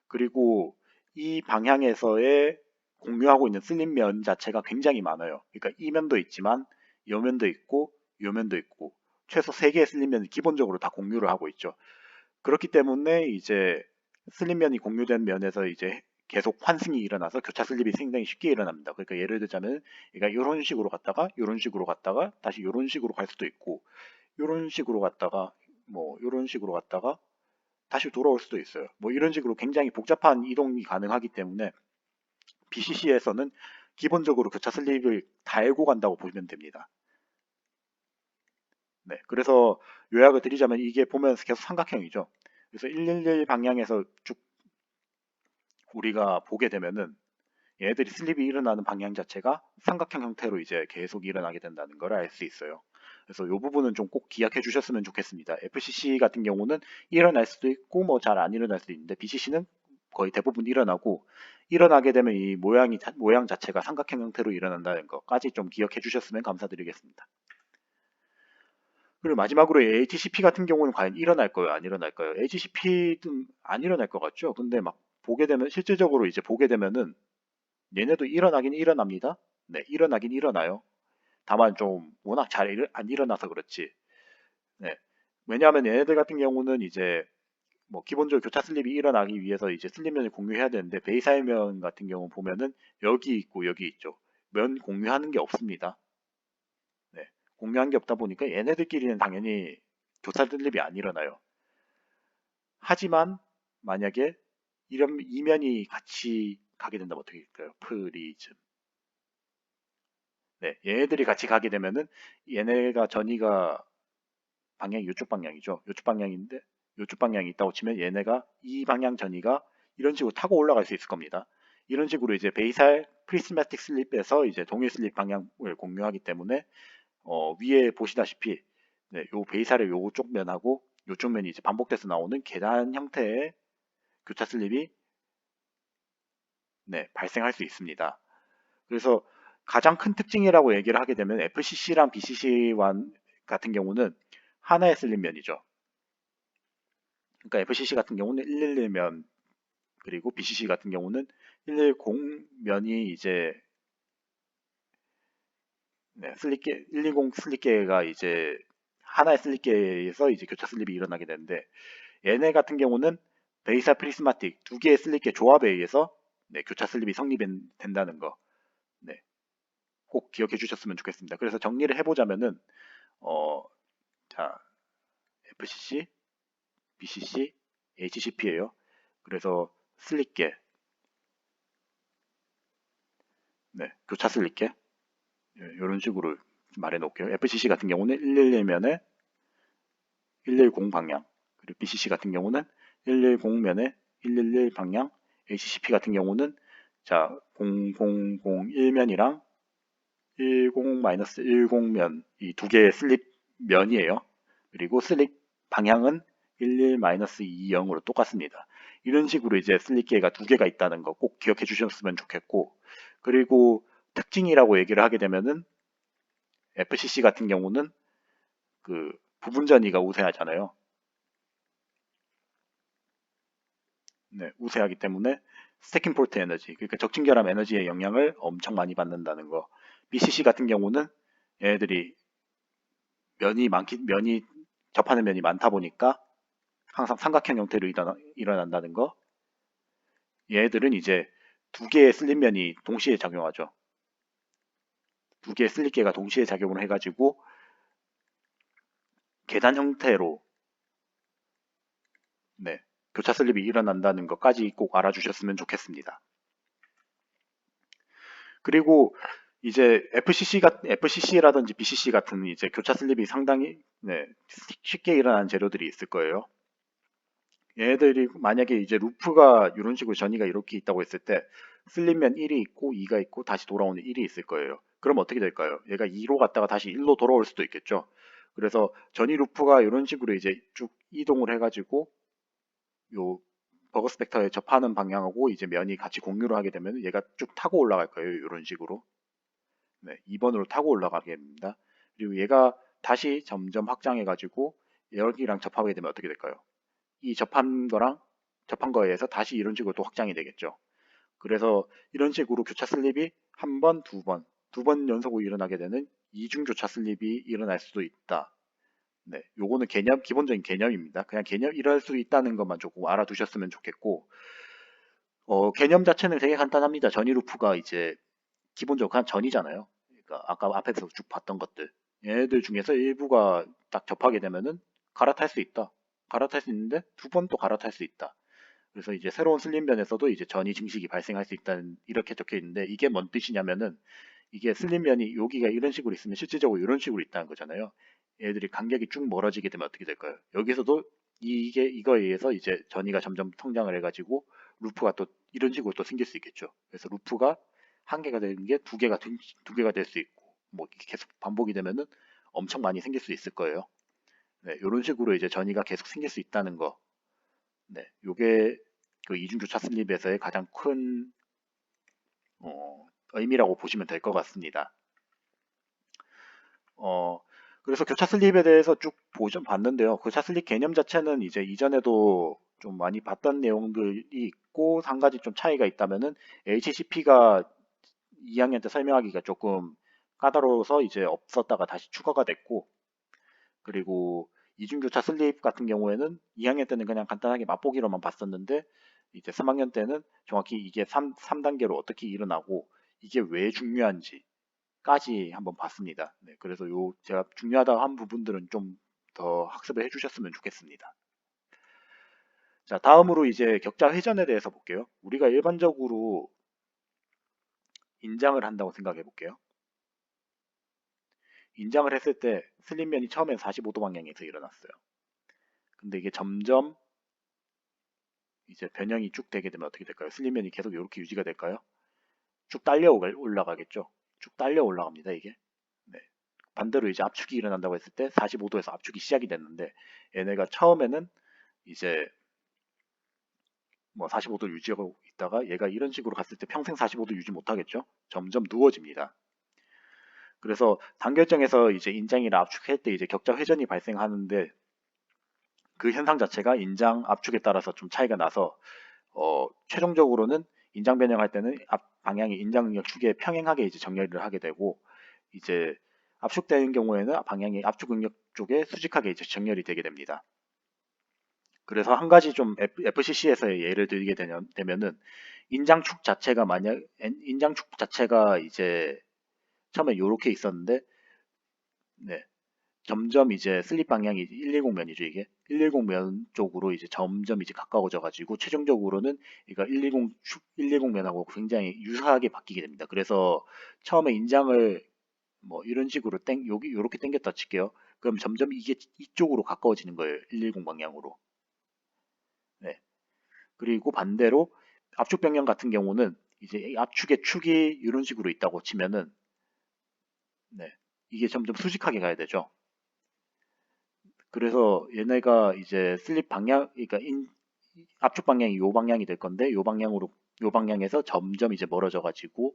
그리고 이 방향에서의 공유하고 있는 슬립면 자체가 굉장히 많아요. 그러니까 이 면도 있지만 요 면도 있고 요 면도 있고 최소 3개의 슬립면을 기본적으로 다 공유를 하고 있죠. 그렇기 때문에 이제 슬립면이 공유된 면에서 이제 계속 환승이 일어나서 교차 슬립이 굉장히 쉽게 일어납니다. 그러니까 예를 들자면 얘가 이런 식으로 갔다가 이런 식으로 갔다가 다시 이런 식으로 갈 수도 있고 이런 식으로 갔다가 뭐 이런 식으로 갔다가 다시 돌아올 수도 있어요. 뭐 이런 식으로 굉장히 복잡한 이동이 가능하기 때문에 BCC에서는 기본적으로 교차 슬립을 달고 간다고 보시면 됩니다. 네, 그래서 요약을 드리자면 이게 보면 계속 삼각형이죠. 그래서 111 방향에서 쭉 우리가 보게 되면은 얘네들이 슬립이 일어나는 방향 자체가 삼각형 형태로 이제 계속 일어나게 된다는 걸 알 수 있어요. 그래서 이 부분은 좀 꼭 기억해 주셨으면 좋겠습니다. FCC 같은 경우는 일어날 수도 있고 뭐 잘 안 일어날 수도 있는데 BCC는 거의 대부분 일어나고 일어나게 되면 이 모양 자체가 삼각형 형태로 일어난다는 것까지 좀 기억해 주셨으면 감사드리겠습니다. 그리고 마지막으로 HCP 같은 경우는 과연 일어날까요? 안 일어날까요? HCP는 안 일어날 것 같죠? 근데 막 보게 되면 실질적으로 이제 보게 되면은 얘네도 일어나긴 일어납니다. 네, 일어나긴 일어나요. 다만 좀 워낙 잘 안 일어나서 그렇지. 네. 왜냐하면 얘네들 같은 경우는 이제 뭐 기본적으로 교차 슬립이 일어나기 위해서 이제 슬립면을 공유해야 되는데 베이사이면 같은 경우 보면은 여기 있고 여기 있죠. 면 공유하는 게 없습니다. 네. 공유한 게 없다 보니까 얘네들끼리는 당연히 교차 슬립이 안 일어나요. 하지만 만약에 이런 이면이 같이 가게 된다면 어떻게 될까요? 프리즘. 네, 얘네들이 같이 가게 되면은 얘네가 전이가 방향이 이쪽 방향이죠. 이쪽 방향인데 이쪽 방향이 있다고 치면 얘네가 이 방향 전이가 이런 식으로 타고 올라갈 수 있을 겁니다. 이런 식으로 이제 베이살 프리스마틱 슬립에서 이제 동일 슬립 방향을 공유하기 때문에 위에 보시다시피 네, 요 베이살의 요쪽 면하고 요쪽 면이 이제 반복돼서 나오는 계단 형태의 교차 슬립이 네, 발생할 수 있습니다. 그래서 가장 큰 특징이라고 얘기를 하게 되면 FCC랑 BCC 같은 경우는 하나의 슬립면이죠. 그러니까 FCC 같은 경우는 111면 그리고 BCC 같은 경우는 110면이 이제 네, 슬립계 120 슬립계가 이제 하나의 슬립계에서 이제 교차 슬립이 일어나게 되는데 얘네 같은 경우는 베이사 프리스마틱 두 개의 슬립계 조합에 의해서 네, 교차 슬립이 성립된다는 거. 네, 꼭 기억해 주셨으면 좋겠습니다. 그래서 정리를 해보자면은 어, 자, FCC, BCC, HCP예요. 그래서 슬립계, 네, 교차 슬립계 이런 식으로 말해 놓을게요. FCC 같은 경우는 111면에 110 방향, 그리고 BCC 같은 경우는 110면에 111 방향, HCP 같은 경우는 자 0001면이랑 10-10면 이 두 개의 슬립 면이에요. 그리고 슬립 방향은 11-20으로 똑같습니다. 이런 식으로 이제 슬립계가 두 개가 있다는 거 꼭 기억해 주셨으면 좋겠고 그리고 특징이라고 얘기를 하게 되면은 FCC 같은 경우는 그 부분 전이가 우세하잖아요. 네, 우세하기 때문에 스태킹 포트 에너지, 그러니까 적층 결합 에너지의 영향을 엄청 많이 받는다는 거. BCC 같은 경우는 얘네들이 면이 접하는 면이 많다 보니까 항상 삼각형 형태로 일어난다는 거. 얘들은 이제 두 개의 슬립면이 동시에 작용하죠. 두 개의 슬립계가 동시에 작용을 해가지고 계단 형태로 네, 교차 슬립이 일어난다는 것까지 꼭 알아주셨으면 좋겠습니다. 그리고 이제 FCC라든지 BCC 같은 이제 교차 슬립이 상당히 네, 쉽게 일어나는 재료들이 있을 거예요. 얘네들이 만약에 이제 루프가 이런 식으로 전이가 이렇게 있다고 했을 때 슬립면 1이 있고 2가 있고 다시 돌아오는 1이 있을 거예요. 그럼 어떻게 될까요? 얘가 2로 갔다가 다시 1로 돌아올 수도 있겠죠. 그래서 전이 루프가 이런 식으로 이제 쭉 이동을 해가지고 요 버그 스펙터에 접하는 방향하고 이제 면이 같이 공유를 하게 되면 얘가 쭉 타고 올라갈 거예요. 이런 식으로. 네, 2번으로 타고 올라가게 됩니다. 그리고 얘가 다시 점점 확장해가지고 여기랑 접하게 되면 어떻게 될까요? 이 접한 거에 의해서 다시 이런 식으로 또 확장이 되겠죠. 그래서 이런 식으로 교차 슬립이 한 번, 두 번 연속으로 일어나게 되는 이중 교차 슬립이 일어날 수도 있다. 네, 요거는 기본적인 개념입니다. 그냥 이럴 수 있다는 것만 조금 알아두셨으면 좋겠고, 개념 자체는 되게 간단합니다. 전이 루프가 이제 기본적으로 그냥 전이잖아요. 그러니까 아까 앞에서 쭉 봤던 것들. 얘네들 중에서 일부가 딱 접하게 되면은 갈아탈 수 있다. 갈아탈 수 있는데 두 번 또 갈아탈 수 있다. 그래서 이제 새로운 슬림면에서도 이제 전이 증식이 발생할 수 있다는 이렇게 적혀 있는데 이게 뭔 뜻이냐면은 이게 슬림면이 여기가 이런 식으로 있으면 실질적으로 이런 식으로 있다는 거잖아요. 얘들이 간격이 쭉 멀어지게 되면 어떻게 될까요? 여기서도 이거에 의해서 이제 전이가 점점 성장을 해가지고 루프가 또 이런 식으로 또 생길 수 있겠죠. 그래서 루프가 한 개가 되는 게 두 개가 될 수 있고 뭐 이렇게 계속 반복이 되면은 엄청 많이 생길 수 있을 거예요. 네, 이런 식으로 이제 전이가 계속 생길 수 있다는 거. 네, 요게 그 이중교차 슬립에서의 가장 큰 의미라고 보시면 될 것 같습니다. 어, 그래서 교차 슬립에 대해서 쭉 봤는데요. 교차 슬립 개념 자체는 이제 이전에도 좀 많이 봤던 내용들이 있고, 한 가지 좀 차이가 있다면은 HCP가 2학년 때 설명하기가 조금 까다로워서 이제 없었다가 다시 추가가 됐고, 그리고 이중교차 슬립 같은 경우에는 2학년 때는 그냥 간단하게 맛보기로만 봤었는데, 이제 3학년 때는 정확히 이게 3단계로 어떻게 일어나고, 이게 왜 중요한지, 까지 한번 봤습니다. 네, 그래서 제가 중요하다고 한 부분들은 좀 더 학습을 해주셨으면 좋겠습니다. 자, 다음으로 이제 격자 회전에 대해서 볼게요. 우리가 일반적으로 인장을 한다고 생각해 볼게요. 인장을 했을 때 슬립면이 처음엔 45도 방향에서 일어났어요. 근데 이게 점점 이제 변형이 쭉 되게 되면 어떻게 될까요? 슬립면이 계속 이렇게 유지가 될까요? 쭉 딸려 올라가겠죠. 쭉 딸려 올라갑니다, 이게. 네. 반대로 이제 압축이 일어난다고 했을 때 45도에서 압축이 시작이 됐는데 얘네가 처음에는 이제 뭐 45도 유지하고 있다가 얘가 이런 식으로 갔을 때 평생 45도 유지 못하겠죠. 점점 누워집니다. 그래서 단결정에서 이제 인장이랑 압축할 때 이제 격자 회전이 발생하는데 그 현상 자체가 인장 압축에 따라서 좀 차이가 나서 최종적으로는 인장 변형할 때는 앞 방향이 인장 능력 축에 평행하게 이제 정렬을 하게 되고 이제 압축되는 경우에는 방향이 압축 능력 쪽에 수직하게 이제 정렬이 되게 됩니다. 그래서 한 가지 좀 FCC에서의 예를 들게 되면은 인장축 자체가 만약 인장축 자체가 이제 처음에 이렇게 있었는데 네, 점점 이제 슬립 방향이 110면이죠 이게 110면 쪽으로 이제 점점 이제 가까워져 가지고 최종적으로는 그러니까 110면하고 굉장히 유사하게 바뀌게 됩니다. 그래서 처음에 인장을 뭐 이런 식으로 여기 요렇게 당겼다 칠게요. 그럼 점점 이게 이쪽으로 가까워지는 거예요. 110 방향으로. 네. 그리고 반대로 압축 변경 같은 경우는 이제 압축의 축이 이런 식으로 있다고 치면은 네, 이게 점점 수직하게 가야 되죠. 그래서 얘네가 이제 슬립 방향, 그러니까 압축 방향이 요 방향이 될 건데 요 방향에서 점점 이제 멀어져 가지고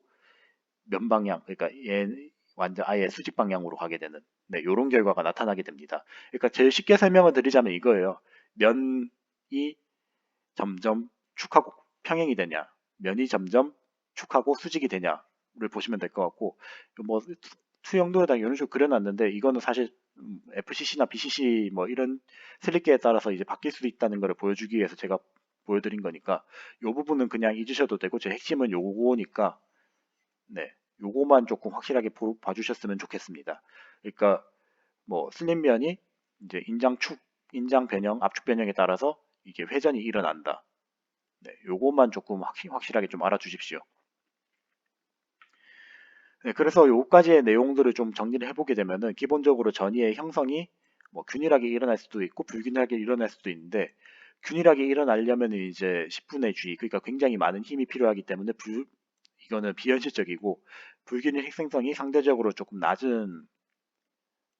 면 방향, 그러니까 얘 완전 아예 수직 방향으로 가게 되는 네, 요런 결과가 나타나게 됩니다. 그러니까 제일 쉽게 설명을 드리자면 이거예요. 면이 점점 축하고 평행이 되냐, 면이 점점 축하고 수직이 되냐를 보시면 될 것 같고, 뭐 투영도에다 이런 식으로 그려놨는데 이거는 사실 FCC나 BCC 뭐 이런 슬립계에 따라서 이제 바뀔 수도 있다는 것을 보여주기 위해서 제가 보여드린 거니까 이 부분은 그냥 잊으셔도 되고 제 핵심은 요거니까 네, 요거만 조금 확실하게 봐주셨으면 좋겠습니다. 그러니까 뭐 슬립면이 이제 인장 변형, 압축 변형에 따라서 이게 회전이 일어난다. 네, 요것만 조금 확실하게 좀 알아주십시오. 네, 그래서 요까지의 내용들을 좀 정리를 해보게 되면은 기본적으로 전이의 형성이 뭐 균일하게 일어날 수도 있고 불균일하게 일어날 수도 있는데 균일하게 일어나려면 이제 10분의 G 그러니까 굉장히 많은 힘이 필요하기 때문에 이거는 비현실적이고 불균일 핵생성이 상대적으로 조금 낮은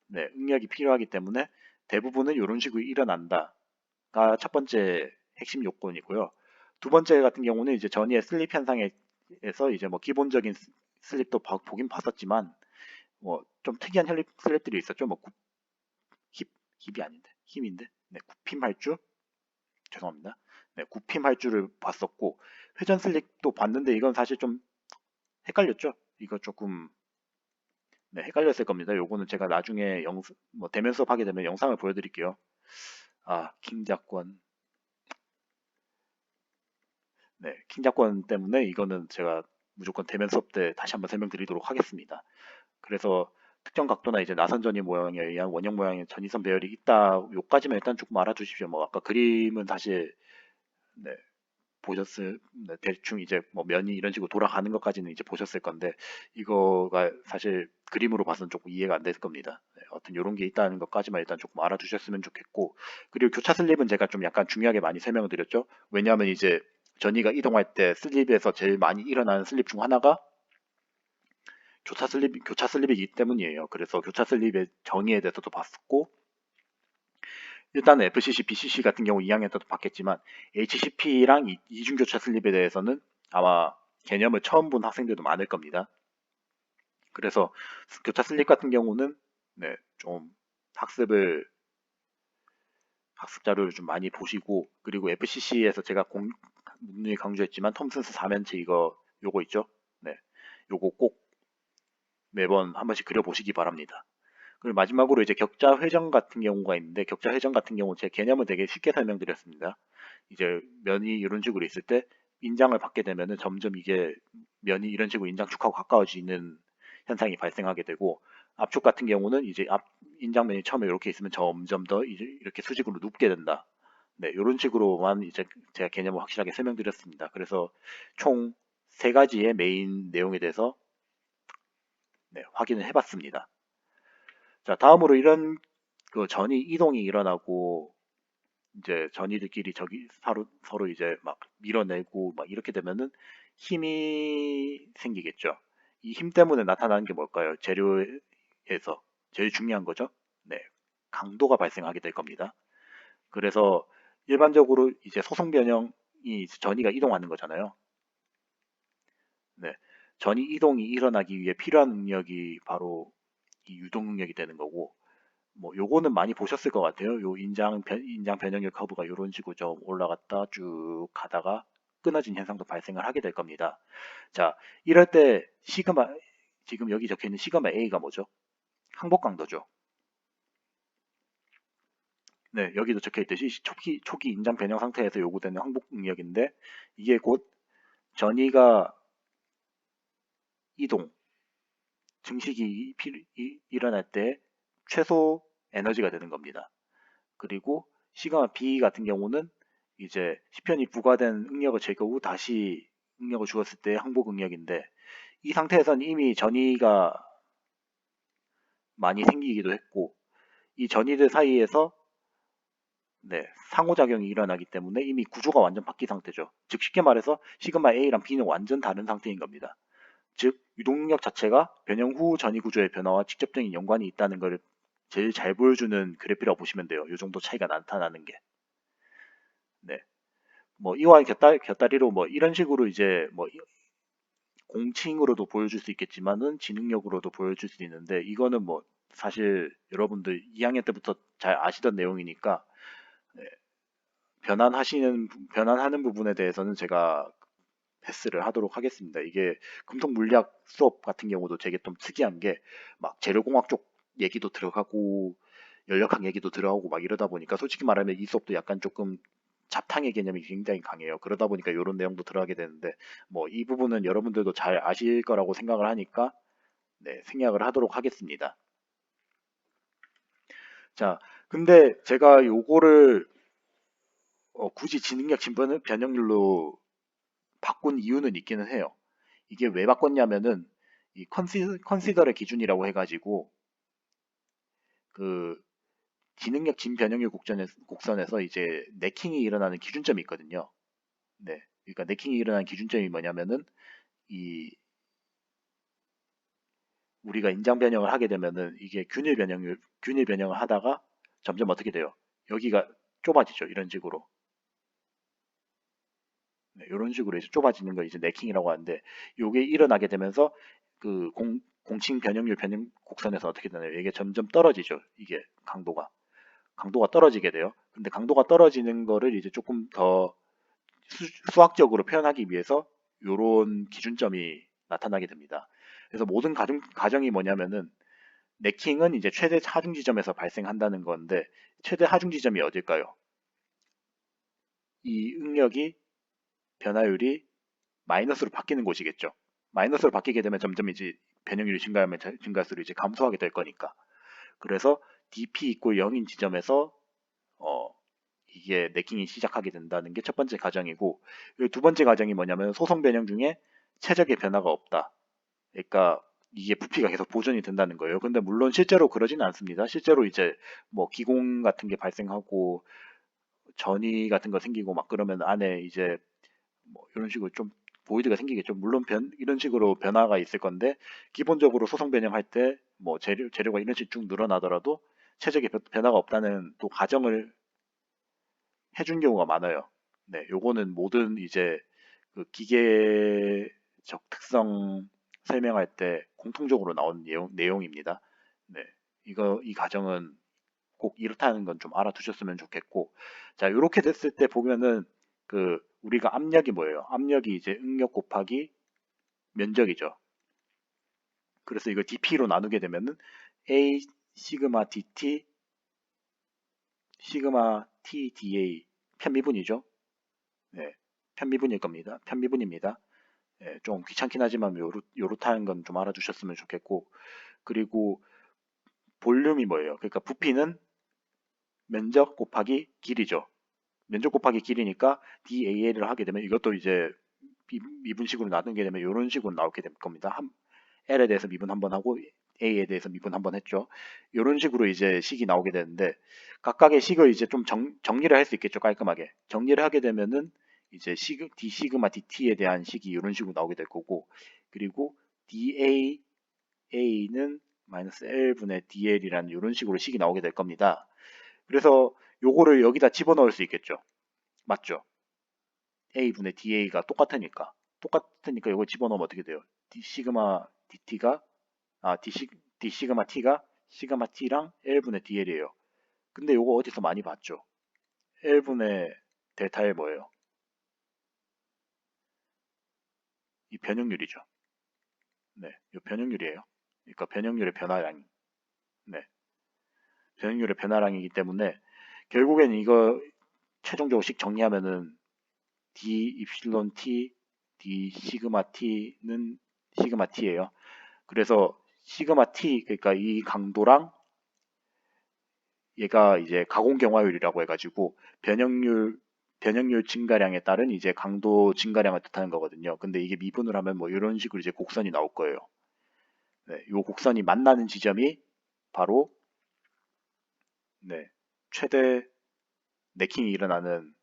네, 응력이 필요하기 때문에 대부분은 이런 식으로 일어난다가 첫 번째 핵심 요건이고요. 두 번째 같은 경우는 이제 전이의 슬립 현상에서 이제 뭐 기본적인 슬립도 보긴 봤었지만 뭐 좀 특이한 슬립들이 있었죠. 뭐 힙, 힙이 아닌데 힘인데 네, 굽힘 할줄 죄송합니다. 네, 굽힘 할줄을 봤었고 회전 슬립도 봤는데 이건 사실 좀 헷갈렸죠. 이거 조금 네, 헷갈렸을 겁니다. 요거는 제가 나중에 뭐 대면 수업하게 되면 영상을 보여드릴게요. 아, 킹작권. 네, 킹작권 때문에 이거는 제가 무조건 대면 수업 때 다시 한번 설명드리도록 하겠습니다. 그래서 특정 각도나 이제 나선 전이 모양에 의한 원형 모양의 전이선 배열이 있다. 요까지만 일단 조금 알아두십시오. 뭐 아까 그림은 사실 네, 네, 대충 이제 뭐 면이 이런 식으로 돌아가는 것까지는 이제 보셨을 건데 이거가 사실 그림으로 봐서는 조금 이해가 안 될 겁니다. 네, 어떤 이런 게 있다는 것까지만 일단 조금 알아두셨으면 좋겠고 그리고 교차 슬립은 제가 좀 약간 중요하게 많이 설명을 드렸죠. 왜냐하면 이제 전이가 이동할 때 슬립에서 제일 많이 일어나는 슬립 중 하나가 교차 슬립이기 때문이에요. 그래서 교차 슬립의 정의에 대해서도 봤었고, 일단은 FCC, BCC 같은 경우 2학년 때도 봤겠지만 HCP랑 이중 교차 슬립에 대해서는 아마 개념을 처음 본 학생들도 많을 겁니다. 그래서 교차 슬립 같은 경우는 네, 좀 학습을 학습 자료를 좀 많이 보시고, 그리고 FCC에서 제가 분명히 강조했지만 톰슨스 4면체 요거 있죠? 네, 요거 꼭 매번 한 번씩 그려보시기 바랍니다. 그리고 마지막으로 이제 격자 회전 같은 경우가 있는데, 격자 회전 같은 경우 제 개념을 되게 쉽게 설명드렸습니다. 이제 면이 이런 식으로 있을 때 인장을 받게 되면은 점점 이게 면이 이런 식으로 인장축하고 가까워지는 현상이 발생하게 되고, 압축 같은 경우는 이제 앞 인장면이 처음에 이렇게 있으면 점점 더 이제 이렇게 수직으로 눕게 된다. 네, 이런 식으로만 이제 제가 개념을 확실하게 설명드렸습니다. 그래서 총 세 가지의 메인 내용에 대해서 네, 확인을 해봤습니다. 자, 다음으로 이런 그 전이 이동이 일어나고 이제 전이들끼리 서로 이제 막 밀어내고 막 이렇게 되면은 힘이 생기겠죠. 이 힘 때문에 나타나는 게 뭘까요? 재료에서 제일 중요한 거죠. 네, 강도가 발생하게 될 겁니다. 그래서 일반적으로 이제 소송 변형이 전이가 이동하는 거잖아요. 네, 전이 이동이 일어나기 위해 필요한 능력이 바로 이 유동 능력이 되는 거고, 뭐 요거는 많이 보셨을 것 같아요. 요 인장 변형률 커브가 이런 식으로 좀 올라갔다 쭉 가다가 끊어진 현상도 발생을 하게 될 겁니다. 자, 이럴 때 지금 여기 적혀 있는 시그마 A가 뭐죠? 항복 강도죠. 네, 여기도 적혀 있듯이 초기 인장 변형 상태에서 요구되는 항복 능력인데, 이게 곧 전이가 이동, 증식이 일어날 때 최소 에너지가 되는 겁니다. 그리고 시그마 B 같은 경우는 이제 시편이 부과된 응력을 제거 후 다시 응력을 주었을 때 항복 응력인데, 이 상태에서는 이미 전이가 많이 생기기도 했고, 이 전이들 사이에서 네, 상호작용이 일어나기 때문에 이미 구조가 완전 바뀐 상태죠. 즉 쉽게 말해서 시그마 A랑 B는 완전 다른 상태인 겁니다. 즉 유동력 자체가 변형 후 전이 구조의 변화와 직접적인 연관이 있다는 것을 제일 잘 보여주는 그래프라고 보시면 돼요. 이 정도 차이가 나타나는 게. 네. 뭐 이와 곁다리로 뭐 이런 식으로 이제 뭐 공칭으로도 보여줄 수 있겠지만은 지능력으로도 보여줄 수 있는데, 이거는 뭐 사실 여러분들 2학년 때부터 잘 아시던 내용이니까 네, 변환하는 부분에 대해서는 제가 패스를 하도록 하겠습니다. 이게 금속 물리학 수업 같은 경우도 되게 좀 특이한 게 막 재료공학 쪽 얘기도 들어가고 연력학 얘기도 들어가고 막 이러다 보니까 솔직히 말하면 이 수업도 약간 조금 잡탕의 개념이 굉장히 강해요. 그러다 보니까 이런 내용도 들어가게 되는데, 뭐 이 부분은 여러분들도 잘 아실 거라고 생각을 하니까 네, 생략을 하도록 하겠습니다. 자, 근데 제가 요거를 굳이 지능력 변형률로 바꾼 이유는 있기는 해요. 이게 왜 바꿨냐면은 이 컨시더의 기준이라고 해가지고 그 지능력 진변형률 곡선에서 이제 네킹이 일어나는 기준점이 있거든요. 네, 그러니까 네킹이 일어나는 기준점이 뭐냐면은 이 우리가 인장 변형을 하게 되면은 이게 균일 변형을 하다가 점점 어떻게 돼요? 여기가 좁아지죠. 이런 식으로. 네, 이런 식으로 이제 좁아지는 거 이제 네킹이라고 하는데, 요게 일어나게 되면서 그 공칭 변형률 변형 곡선에서 어떻게 되나요? 이게 점점 떨어지죠. 이게 강도가 떨어지게 돼요. 근데 강도가 떨어지는 거를 이제 조금 더 수학적으로 표현하기 위해서 요런 기준점이 나타나게 됩니다. 그래서 모든 가정이 뭐냐면은 네킹은 이제 최대 하중 지점에서 발생한다는 건데, 최대 하중 지점이 어딜까요? 이 응력이 변화율이 마이너스로 바뀌는 곳이겠죠. 마이너스로 바뀌게 되면 점점 이제 변형률이 증가할수록 이제 감소하게 될 거니까. 그래서 dp 이꼴 0인 지점에서 어, 이게 네킹이 시작하게 된다는 게 첫 번째 가정이고, 두 번째 가정이 뭐냐면 소성 변형 중에 최적의 변화가 없다. 그러니까 이게 부피가 계속 보존이 된다는 거예요. 근데 물론 실제로 그러지는 않습니다. 실제로 이제 뭐 기공 같은 게 발생하고 전이 같은 거 생기고 막 그러면 안에 이제 뭐 이런 식으로 좀 보이드가 생기겠죠. 물론 이런 식으로 변화가 있을 건데 기본적으로 소송 변형할 때 뭐 재료가 이런 식으로 쭉 늘어나더라도 최적의 변화가 없다는 또 가정을 해준 경우가 많아요. 네, 요거는 모든 이제 그 기계적 특성 설명할 때 공통적으로 나온 내용입니다. 네, 이 가정은 꼭 이렇다는 건 좀 알아두셨으면 좋겠고, 자, 이렇게 됐을 때 보면은 그 우리가 압력이 뭐예요? 압력이 이제 응력 곱하기 면적이죠. 그래서 이거 dp로 나누게 되면은 a 시그마 dt 시그마 t da 편미분이죠. 네, 편미분일 겁니다. 편미분입니다. 예, 좀 귀찮긴 하지만 요렇다는 건 좀 알아두셨으면 좋겠고, 그리고 볼륨이 뭐예요? 그러니까 부피는 면적 곱하기 길이죠. 면적 곱하기 길이니까 DAL을 하게 되면 이것도 이제 미분식으로 나누게 되면 이런 식으로 나오게 될 겁니다. L에 대해서 미분 한번 하고 A에 대해서 미분 한번 했죠. 이런 식으로 이제 식이 나오게 되는데 각각의 식을 이제 좀 정리를 할 수 있겠죠. 깔끔하게. 정리를 하게 되면은 이제 D 시그마 DT에 대한 식이 이런 식으로 나오게 될 거고 그리고 DAA는 마이너스 L분의 DL이라는 이런 식으로 식이 나오게 될 겁니다. 그래서 요거를 여기다 집어넣을 수 있겠죠. 맞죠? A분의 DA가 똑같으니까. 똑같으니까 이거 집어넣으면 어떻게 돼요? D 시그마 DT가, D 시그마 T가 시그마 T랑 L분의 DL이에요. 근데 요거 어디서 많이 봤죠? L분의 델타 L 뭐예요? 이 변형률이죠. 네, 이 변형률이에요. 그러니까 변형률의 변화량이. 네, 변형률의 변화량이기 때문에 결국엔 이거 최종적으로 식 정리하면은 D 입실론 T, D 시그마 T는 시그마 T예요. 그래서 시그마 T 그러니까 이 강도랑 얘가 이제 가공 경화율이라고 해가지고 변형률 증가량에 따른 이제 강도 증가량을 뜻하는 거거든요. 근데 이게 미분을 하면 뭐 이런 식으로 이제 곡선이 나올 거예요. 네, 이 곡선이 만나는 지점이 바로 네, 최대 네킹이 일어나는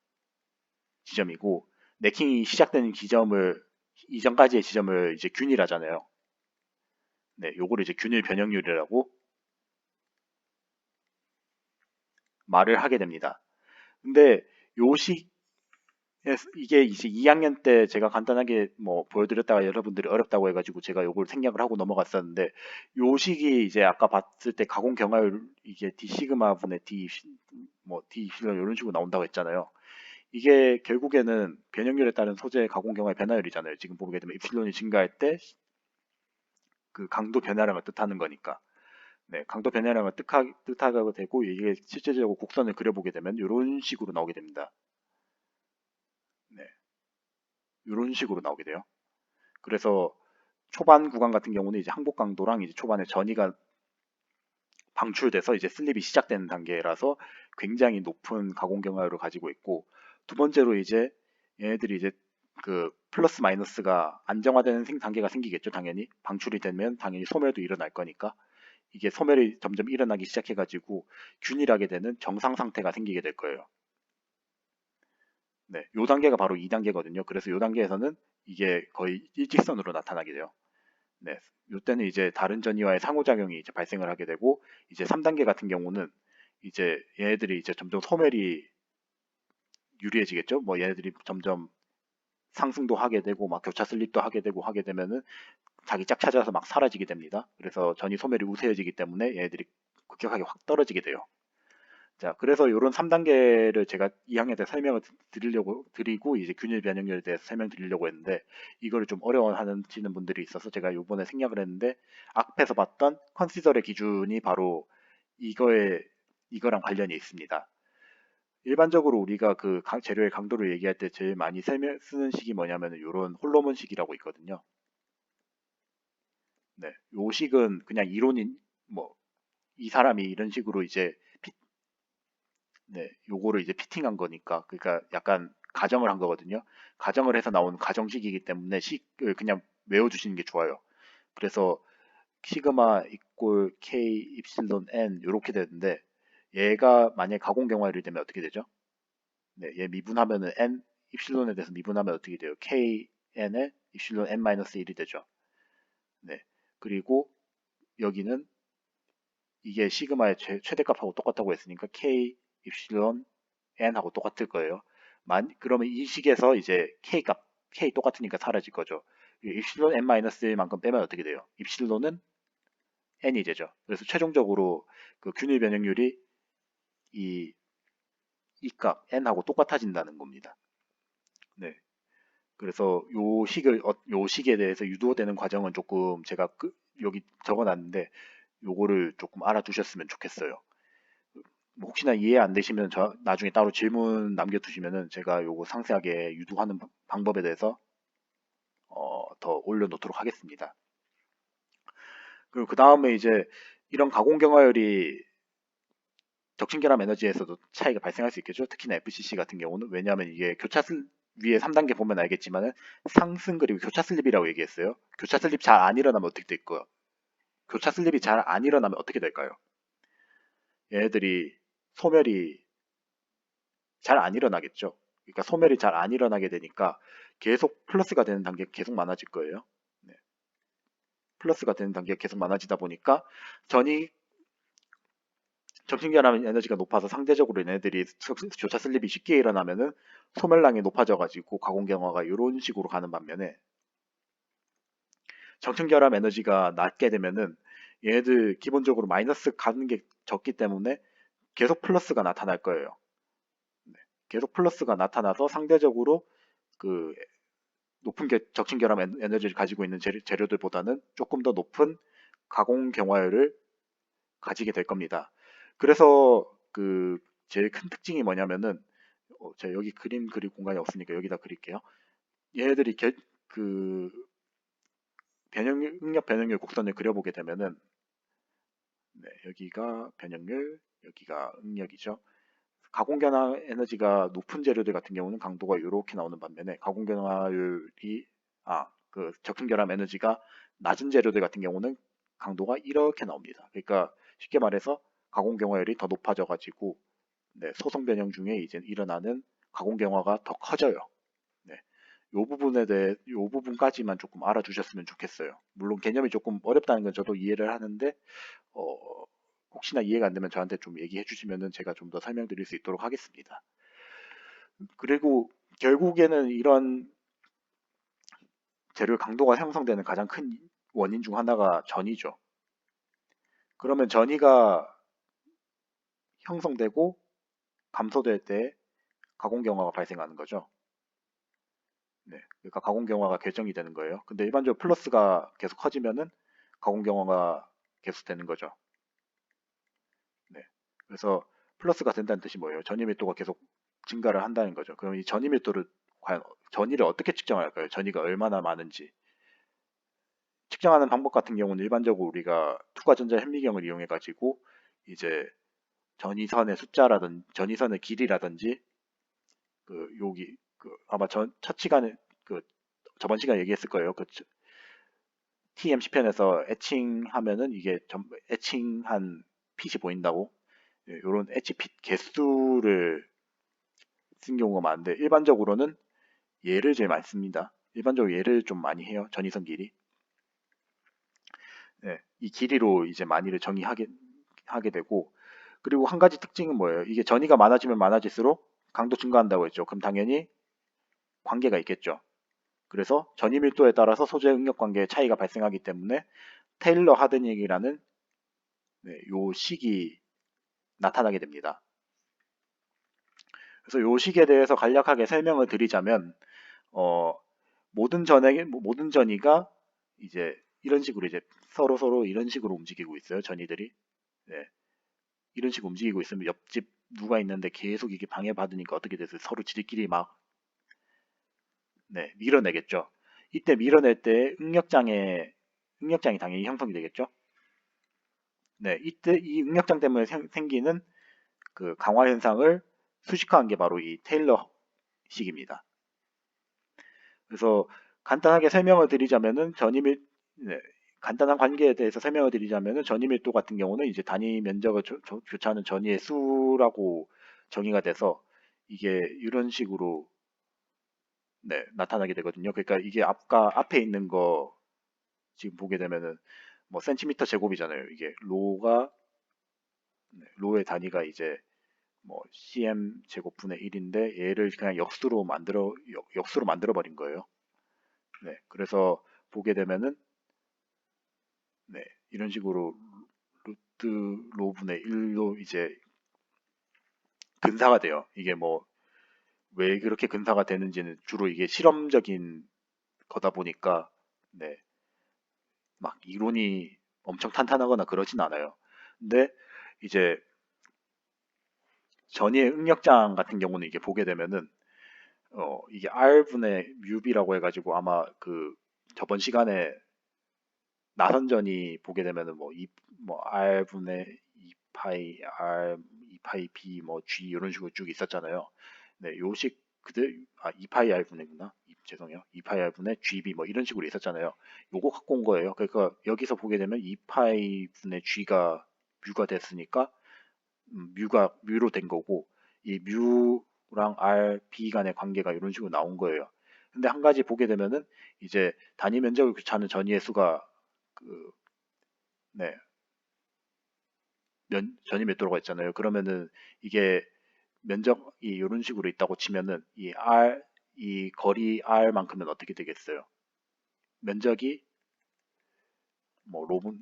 지점이고 네킹이 시작되는 지점을 이전까지의 지점을 이제 균일하잖아요. 네, 요거를 이제 균일 변형률이라고 말을 하게 됩니다. 근데 요식 이게 이제 2학년 때 제가 간단하게 뭐 보여드렸다가 여러분들이 어렵다고 해가지고 제가 요걸 생략을 하고 넘어갔었는데 요식이 이제 아까 봤을 때 가공 경화율 이게 D 시그마 분의 D 시그마 이런 식으로 나온다고 했잖아요. 이게 결국에는 변형률에 따른 소재의 가공 경화의 변화율이잖아요. 지금 보게 되면 입실론이 증가할 때 그 강도 변화량을 뜻하는 거니까. 네, 강도 변화량을 뜻하게 되고 이게 실제적으로 곡선을 그려보게 되면 이런 식으로 나오게 됩니다. 네, 이런 식으로 나오게 돼요. 그래서 초반 구간 같은 경우는 이제 항복 강도랑 이제 초반에 전이가 방출돼서 이제 슬립이 시작되는 단계라서 굉장히 높은 가공 경화율을 가지고 있고 두 번째로 이제 얘네들이 이제 그 플러스 마이너스가 안정화되는 단계가 생기겠죠. 당연히 방출이 되면 당연히 소멸도 일어날 거니까 이게 소멸이 점점 일어나기 시작해가지고 균일하게 되는 정상 상태가 생기게 될 거예요. 네, 요 단계가 바로 2단계거든요. 그래서 요 단계에서는 이게 거의 일직선으로 나타나게 돼요. 네, 요때는 이제 다른 전이와의 상호작용이 이제 발생을 하게 되고 이제 3단계 같은 경우는 이제 얘네들이 이제 점점 소멸이 유리해지겠죠. 뭐 얘네들이 점점 상승도 하게 되고 막 교차 슬립도 하게 되고 하게 되면은 자기 짝 찾아서 막 사라지게 됩니다. 그래서 전이 소멸이 우세해지기 때문에 얘네들이 급격하게 확 떨어지게 돼요. 자, 그래서 이런 3단계를 제가 2학년 때 설명을 드리고 이제 균일 변형률에 대해서 설명드리려고 했는데 이거를 좀 어려워하시는 분들이 있어서 제가 요번에 생략을 했는데 앞에서 봤던 컨시더의 기준이 바로 이거랑 관련이 있습니다. 일반적으로 우리가 그 재료의 강도를 얘기할 때 제일 많이 쓰는 식이 뭐냐면 이런 홀로몬 식이라고 있거든요. 네, 요 식은 그냥 이론인 뭐 이 사람이 이런 식으로 이제 네, 요거를 이제 피팅한 거니까, 그러니까 약간 가정을 한 거거든요. 가정을 해서 나온 가정식이기 때문에 식을 그냥 외워주시는 게 좋아요. 그래서 시그마 이꼴 K 입실론 N 이렇게 되는데 얘가 만약에 가공 경화율이 되면 어떻게 되죠? 네, 얘 미분하면은 N 입실론에 대해서 미분하면 어떻게 돼요? K n에 입실론 n-1이 되죠. 네. 그리고 여기는 이게 시그마의 최대값하고 똑같다고 했으니까 k 입실론 n하고 똑같을 거예요. 그러면 이 식에서 이제 k 똑같으니까 사라질 거죠. 입실론 n-1만큼 빼면 어떻게 돼요? 입실론은 n이 되죠. 그래서 최종적으로 그 균일 변형률이 이 값 n하고 똑같아진다는 겁니다. 네. 그래서 요 식에 대해서 유도되는 과정은 조금 제가 여기 적어놨는데 요거를 조금 알아두셨으면 좋겠어요. 뭐 혹시나 이해 안 되시면 나중에 따로 질문 남겨두시면은 제가 요거 상세하게 유도하는 방법에 대해서 더 올려놓도록 하겠습니다. 그리고 그 다음에 이제 이런 가공 경화율이 적층결합 에너지에서도 차이가 발생할 수 있겠죠. 특히나 FCC 같은 경우는 왜냐하면 이게 위에 3단계 보면 알겠지만은 상승 그리고 교차 슬립이라고 얘기했어요. 교차 슬립 잘 안 일어나면 어떻게 될까요? 교차 슬립이 잘 안 일어나면 어떻게 될까요? 얘네들이 소멸이 잘 안 일어나겠죠. 그러니까 소멸이 잘 안 일어나게 되니까 계속 플러스가 되는 단계가 계속 많아질 거예요. 네. 플러스가 되는 단계가 계속 많아지다 보니까 전이 점심결합 에너지가 높아서 상대적으로 얘네들이 교차 슬립이 쉽게 일어나면은 소멸량이 높아져가지고 가공경화가 이런 식으로 가는 반면에 정층결합 에너지가 낮게 되면은 얘네들 기본적으로 마이너스 가는 게 적기 때문에 계속 플러스가 나타날 거예요. 네. 계속 플러스가 나타나서 상대적으로 그 높은 적층결합 에너지를 가지고 있는 재료들보다는 조금 더 높은 가공 경화율을 가지게 될 겁니다. 그래서 그 제일 큰 특징이 뭐냐면은 제가 여기 그림 그릴 공간이 없으니까 여기다 그릴게요. 얘네들이 그 응력 변형률 곡선을 그려보게 되면은 네, 여기가 변형률, 여기가 응력이죠. 가공변화 에너지가 높은 재료들 같은 경우는 강도가 이렇게 나오는 반면에 가공변화율이 그 적층결합 에너지가 낮은 재료들 같은 경우는 강도가 이렇게 나옵니다. 그러니까 쉽게 말해서 가공경화율이 더 높아져가지고 네, 소성 변형 중에 이제 일어나는 가공경화가 더 커져요. 네. 요 부분까지만 조금 알아두셨으면 좋겠어요. 물론 개념이 조금 어렵다는 건 저도 이해를 하는데, 어, 혹시나 이해가 안 되면 저한테 좀 얘기해 주시면은 제가 좀 더 설명드릴 수 있도록 하겠습니다. 그리고 결국에는 이런 재료 강도가 형성되는 가장 큰 원인 중 하나가 전이죠. 그러면 전이가 형성되고 감소될 때 가공경화가 발생하는 거죠. 네, 그러니까 가공경화가 결정이 되는 거예요. 근데 일반적으로 플러스가 계속 커지면은 가공경화가 계속 되는 거죠. 네, 그래서 플러스가 된다는 뜻이 뭐예요? 전이 밀도가 계속 증가를 한다는 거죠. 그럼 이 전이 밀도를 과연 전이를 어떻게 측정할까요? 전이가 얼마나 많은지 측정하는 방법 같은 경우는 일반적으로 우리가 투과전자 현미경을 이용해 가지고 이제 전이선의 숫자라든지 전이선의 길이라든지 그 여기 아마 첫 시간에 저번 시간에 얘기했을 거예요. TM 10편에서 애칭하면은 이게 애칭한 핏이 보인다고 이런 엣지 핏 개수를 쓴 경우가 많은데 일반적으로는 얘를 제일 많이 씁니다. 일반적으로 얘를 좀 많이 해요. 전이선 길이. 네, 이 길이로 이제 많이를 하게 되고 그리고 한 가지 특징은 뭐예요? 이게 전이가 많아지면 많아질수록 강도 증가한다고 했죠. 그럼 당연히 관계가 있겠죠. 그래서 전이 밀도에 따라서 소재 응력 관계의 차이가 발생하기 때문에 테일러 하드닉이라는 네, 요 식이 나타나게 됩니다. 그래서 요 식에 대해서 간략하게 설명을 드리자면 어, 모든 전이가 이제 이런 식으로 이제 서로 이런 식으로 움직이고 있어요. 전이들이. 네. 이런 식으로 움직이고 있으면 옆집 누가 있는데 계속 이게 방해받으니까 어떻게 돼서 서로 지들끼리 막 네, 밀어내겠죠. 이때 밀어낼 때 응력장이 당연히 형성이 되겠죠. 네, 이때 이 응력장 때문에 생기는 그 강화 현상을 수식화한 게 바로 이 테일러식입니다. 그래서 간단하게 설명을 드리자면은 네, 간단한 관계에 대해서 설명을 드리자면은 전이밀도 같은 경우는 이제 단위 면적을 교차하는 전이의 수라고 정의가 돼서 이게 이런 식으로 네, 나타나게 되거든요. 그러니까 이게 아까 앞에 있는 거 지금 보게 되면은 뭐 센티미터 제곱이잖아요. 이게 로가 네, 로의 단위가 이제 뭐 cm 제곱분의 1인데 얘를 그냥 역수로 만들어 버린 거예요. 네, 그래서 보게 되면은 네, 이런 식으로 루트 로분의 1로 이제 근사가 돼요. 이게 뭐 왜 그렇게 근사가 되는지는 주로 이게 실험적인 거다 보니까 네, 막 이론이 엄청 탄탄하거나 그러진 않아요. 근데 이제 전이의 응력장 같은 경우는 이게 보게 되면은 이게 R분의 뮤비라고 해가지고 아마 그 저번 시간에 나선전이 보게 되면은 뭐 R분의 2파이 R, 2파이 B 뭐 G 이런 식으로 쭉 있었잖아요. 네, 요식 그들 2파이 R분의구나. 죄송해요. 2파이 R분의 GB 뭐 이런 식으로 있었잖아요. 요거 갖고 온 거예요. 그러니까 여기서 보게 되면 2파이 분의 G가 뮤가 됐으니까 뮤가 뮤로 된 거고 이 뮤랑 R, B 간의 관계가 이런 식으로 나온 거예요. 근데 한 가지 보게 되면은 이제 단위 면적을 귀찮은 전위의 수가 그, 네, 전위 몇 도로가 있잖아요. 그러면은 이게 면적이 이런 식으로 있다고 치면은 이 거리 R만큼은 어떻게 되겠어요? 면적이 뭐 로분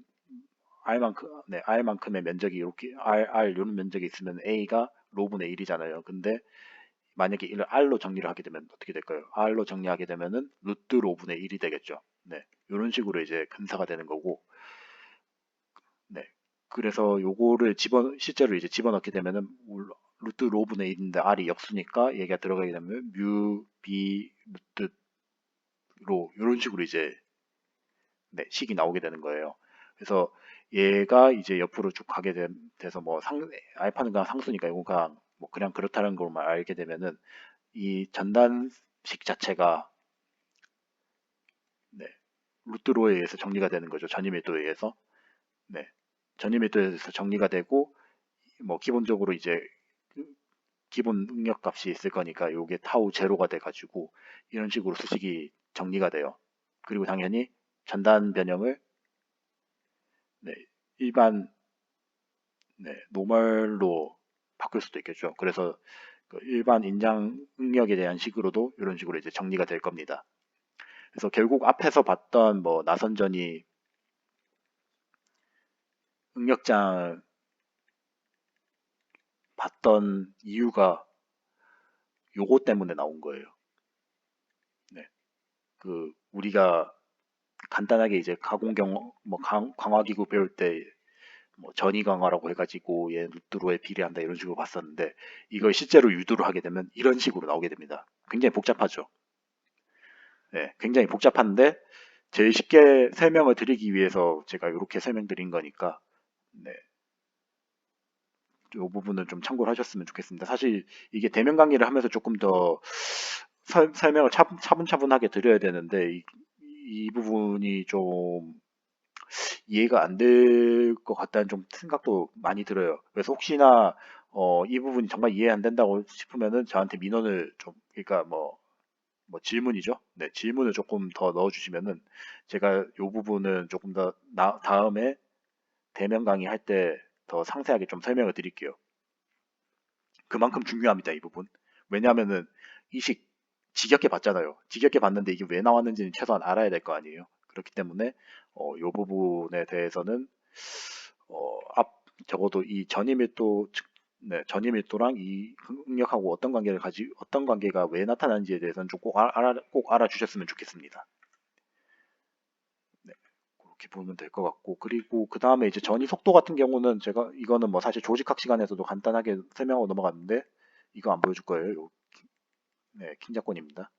R만큼의 면적이 이렇게 R 이런 면적이 있으면 A가 로분의 1이잖아요. 근데 만약에 이를 R로 정리를 하게 되면 어떻게 될까요? R로 정리하게 되면은 루트 로분의 1이 되겠죠. 네. 이런 식으로 이제 근사가 되는 거고, 네. 그래서 요거를 실제로 이제 집어넣게 되면은 루트 로분의 1인데 R이 역수니까 얘가 들어가게 되면 뮤, B, 루트 로 이런 식으로 이제 네, 식이 나오게 되는 거예요. 그래서 얘가 이제 옆으로 쭉 돼서 뭐 알파는 그냥 상수니까 이거가 뭐 그냥 그렇다는 걸만 알게 되면은 이 전단식 자체가 네, 루트로에 의해서 정리가 되는 거죠. 전이밀도에 의해서. 네. 전이밀도에 의해서 정리가 되고 뭐 기본적으로 이제 그 기본 응력 값이 있을 거니까 요게 타우 제로가 돼 가지고 이런 식으로 수식이 정리가 돼요. 그리고 당연히 전단 변형을 네, 일반 네, 노멀로 바꿀 수도 있겠죠. 그래서 그 일반 인장 응력에 대한 식으로도 이런 식으로 이제 정리가 될 겁니다. 그래서 결국 앞에서 봤던 뭐 나선전이 응력장 봤던 이유가 요거 때문에 나온 거예요. 네. 그 우리가 간단하게 이제 가공경 뭐 강화기구 배울 때 뭐 전위 강화라고 해가지고 얘 루트로에 비례한다 이런 식으로 봤었는데 이걸 실제로 유도를 하게 되면 이런 식으로 나오게 됩니다. 굉장히 복잡하죠. 네, 굉장히 복잡한데 제일 쉽게 설명을 드리기 위해서 제가 이렇게 설명드린 거니까 네, 이 부분은 좀 참고를 하셨으면 좋겠습니다. 사실 이게 대면 강의를 하면서 조금 더 설명을 차분차분하게 드려야 되는데 이 부분이 좀 이해가 안 될 것 같다는 좀 생각도 많이 들어요. 그래서 혹시나 이 부분이 정말 이해 안 된다고 싶으면은 저한테 민원을 좀 그러니까 뭐 질문이죠. 네, 질문을 조금 더 넣어주시면은 제가 이 부분은 조금 더 다음에 대면 강의 할 때 더 상세하게 좀 설명을 드릴게요. 그만큼 중요합니다, 이 부분. 왜냐하면은 이식 지겹게 봤잖아요. 지겹게 봤는데 이게 왜 나왔는지는 최소한 알아야 될 거 아니에요. 그렇기 때문에 이 부분에 대해서는 앞 적어도 이 전이밀도 네, 전이밀도랑 이 응력하고 어떤 관계가 왜 나타나는지에 대해서는 좀 꼭 알아주셨으면 좋겠습니다. 네, 그렇게 보면 될 것 같고 그리고 그 다음에 이제 전이 속도 같은 경우는 제가 이거는 뭐 사실 조직학 시간에서도 간단하게 설명하고 넘어갔는데 이거 안 보여줄 거예요. 네, 킹작권입니다.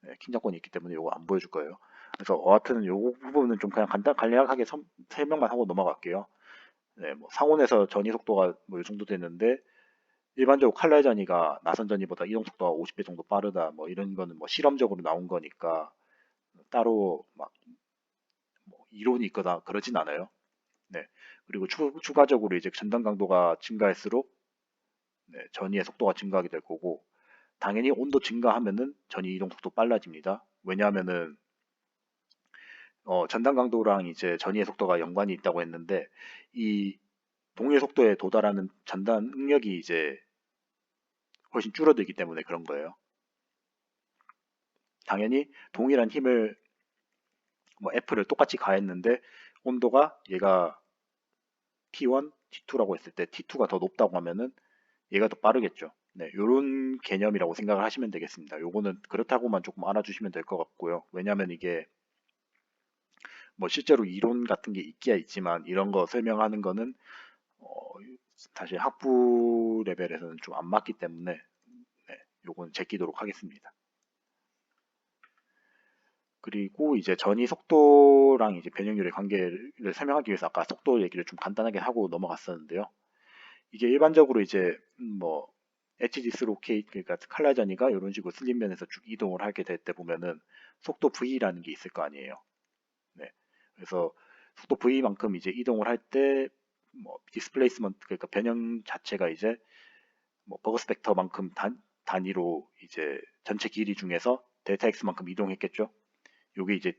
네, 킹작권이 있기 때문에 이거 안 보여줄 거예요. 그래서 여하튼 이 부분은 좀 그냥 간략하게 설명만 하고 넘어갈게요. 네, 뭐 상온에서 전이 속도가 뭐 이 정도 됐는데 일반적으로 칼날 전이가 나선 전이보다 이동 속도가 50배 정도 빠르다. 뭐 이런 거는 뭐 실험적으로 나온 거니까 따로 막 뭐 이론이 있거나 그러진 않아요. 네. 그리고 추가적으로 이제 전단 강도가 증가할수록 네, 전이의 속도가 증가하게 될 거고 당연히 온도 증가하면은 전위 이동 속도 빨라집니다. 왜냐하면은 전단 강도랑 이제 전위의 속도가 연관이 있다고 했는데 이 동일 속도에 도달하는 전단 응력이 이제 훨씬 줄어들기 때문에 그런 거예요. 당연히 동일한 힘을 뭐 F를 똑같이 가했는데 온도가 얘가 T1, T2라고 했을 때 T2가 더 높다고 하면은 얘가 더 빠르겠죠. 네, 요런 개념이라고 생각을 하시면 되겠습니다. 요거는 그렇다고만 조금 알아주시면 될 것 같고요. 왜냐하면 이게 뭐 실제로 이론 같은 게 있기야 있지만 이런 거 설명하는 거는 어, 사실 학부 레벨에서는 좀 안 맞기 때문에 네, 요건 제끼도록 하겠습니다. 그리고 이제 전위 속도랑 이제 변형률의 관계를 설명하기 위해서 아까 속도 얘기를 좀 간단하게 하고 넘어갔었는데요. 이게 일반적으로 이제 뭐 HD 스로케이트 그러니까 칼라전이가 이런 식으로 슬림면에서 쭉 이동을 하게 될 때 보면은 속도 V라는 게 있을 거 아니에요. 네. 그래서 속도 V만큼 이제 이동을 할 때 뭐 디스플레이스먼트 그러니까 변형 자체가 이제 뭐 버거스 벡터만큼 단위로 이제 전체 길이 중에서 델타 X만큼 이동했겠죠. 요게 이제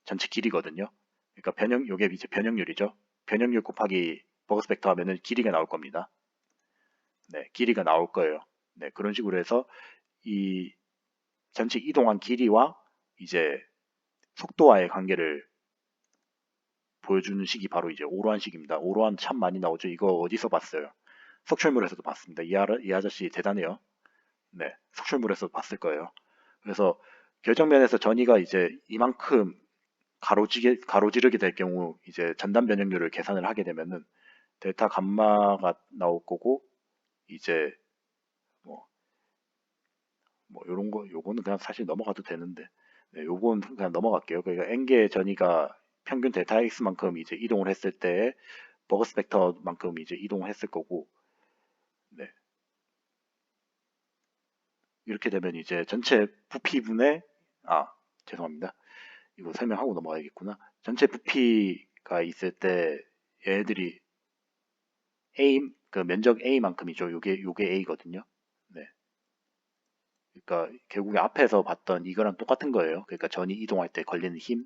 전체 길이거든요. 그러니까 요게 이제 변형률이죠. 변형률 곱하기 버거스 벡터 하면은 길이가 나올 겁니다. 네, 길이가 나올 거예요. 네, 그런 식으로 해서 이 전체 이동한 길이와 이제 속도와의 관계를 보여주는 식이 바로 이제 오로한 식입니다. 오로한 참 많이 나오죠. 이거 어디서 봤어요? 석출물에서도 봤습니다. 이 아저씨 대단해요. 네, 석출물에서 봤을 거예요. 그래서 결정면에서 전위가 이제 이만큼 가로지르게 될 경우 이제 전단 변형률을 계산을 하게 되면은 델타 감마가 나올 거고 이제 뭐, 뭐 요런 거 요거는 그냥 사실 넘어가도 되는데 네, 요건 그냥 넘어갈게요. 그러니까 n개의 전위가 평균 델타 x만큼 이제 이동을 했을 때 버거스 벡터만큼 이제 이동을 했을 거고 네, 이렇게 되면 이제 전체 부피분의 아 죄송합니다. 이거 설명하고 넘어가야겠구나. 전체 부피가 있을 때 얘네들이 A 그 면적 A만큼이죠. 요게 A거든요. 네. 그러니까 결국에 앞에서 봤던 이거랑 똑같은 거예요. 그러니까 전이 이동할 때 걸리는 힘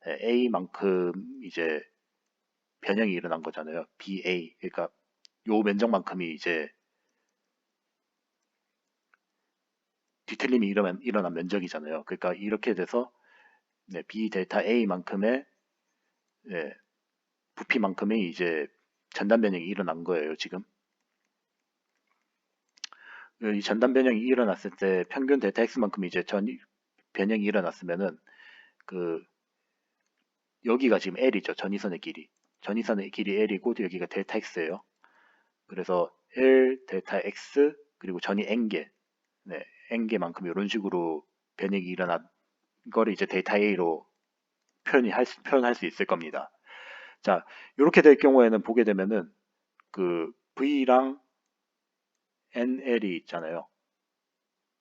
A만큼 이제 변형이 일어난 거잖아요. BA 그러니까 요 면적만큼이 이제 뒤틀림이 일어난 면적이잖아요. 그러니까 이렇게 돼서 네, B 델타 A만큼의 네, 부피만큼의 이제 전단 변형이 일어난 거예요. 지금 이 전단 변형이 일어났을 때 평균 델타 X만큼 이제 변형이 일어났으면은 그 여기가 지금 L이죠. 전위선의 길이. 전위선의 길이 L이고 여기가 델타 X예요. 그래서 L 델타 X 그리고 전위 N개, 네, N개만큼 이런 식으로 변형이 일어난 거를 이제 델타 A로 표현할 수 있을 겁니다. 자, 이렇게 될 경우에는 보게 되면은 그 V랑 NL이 있잖아요.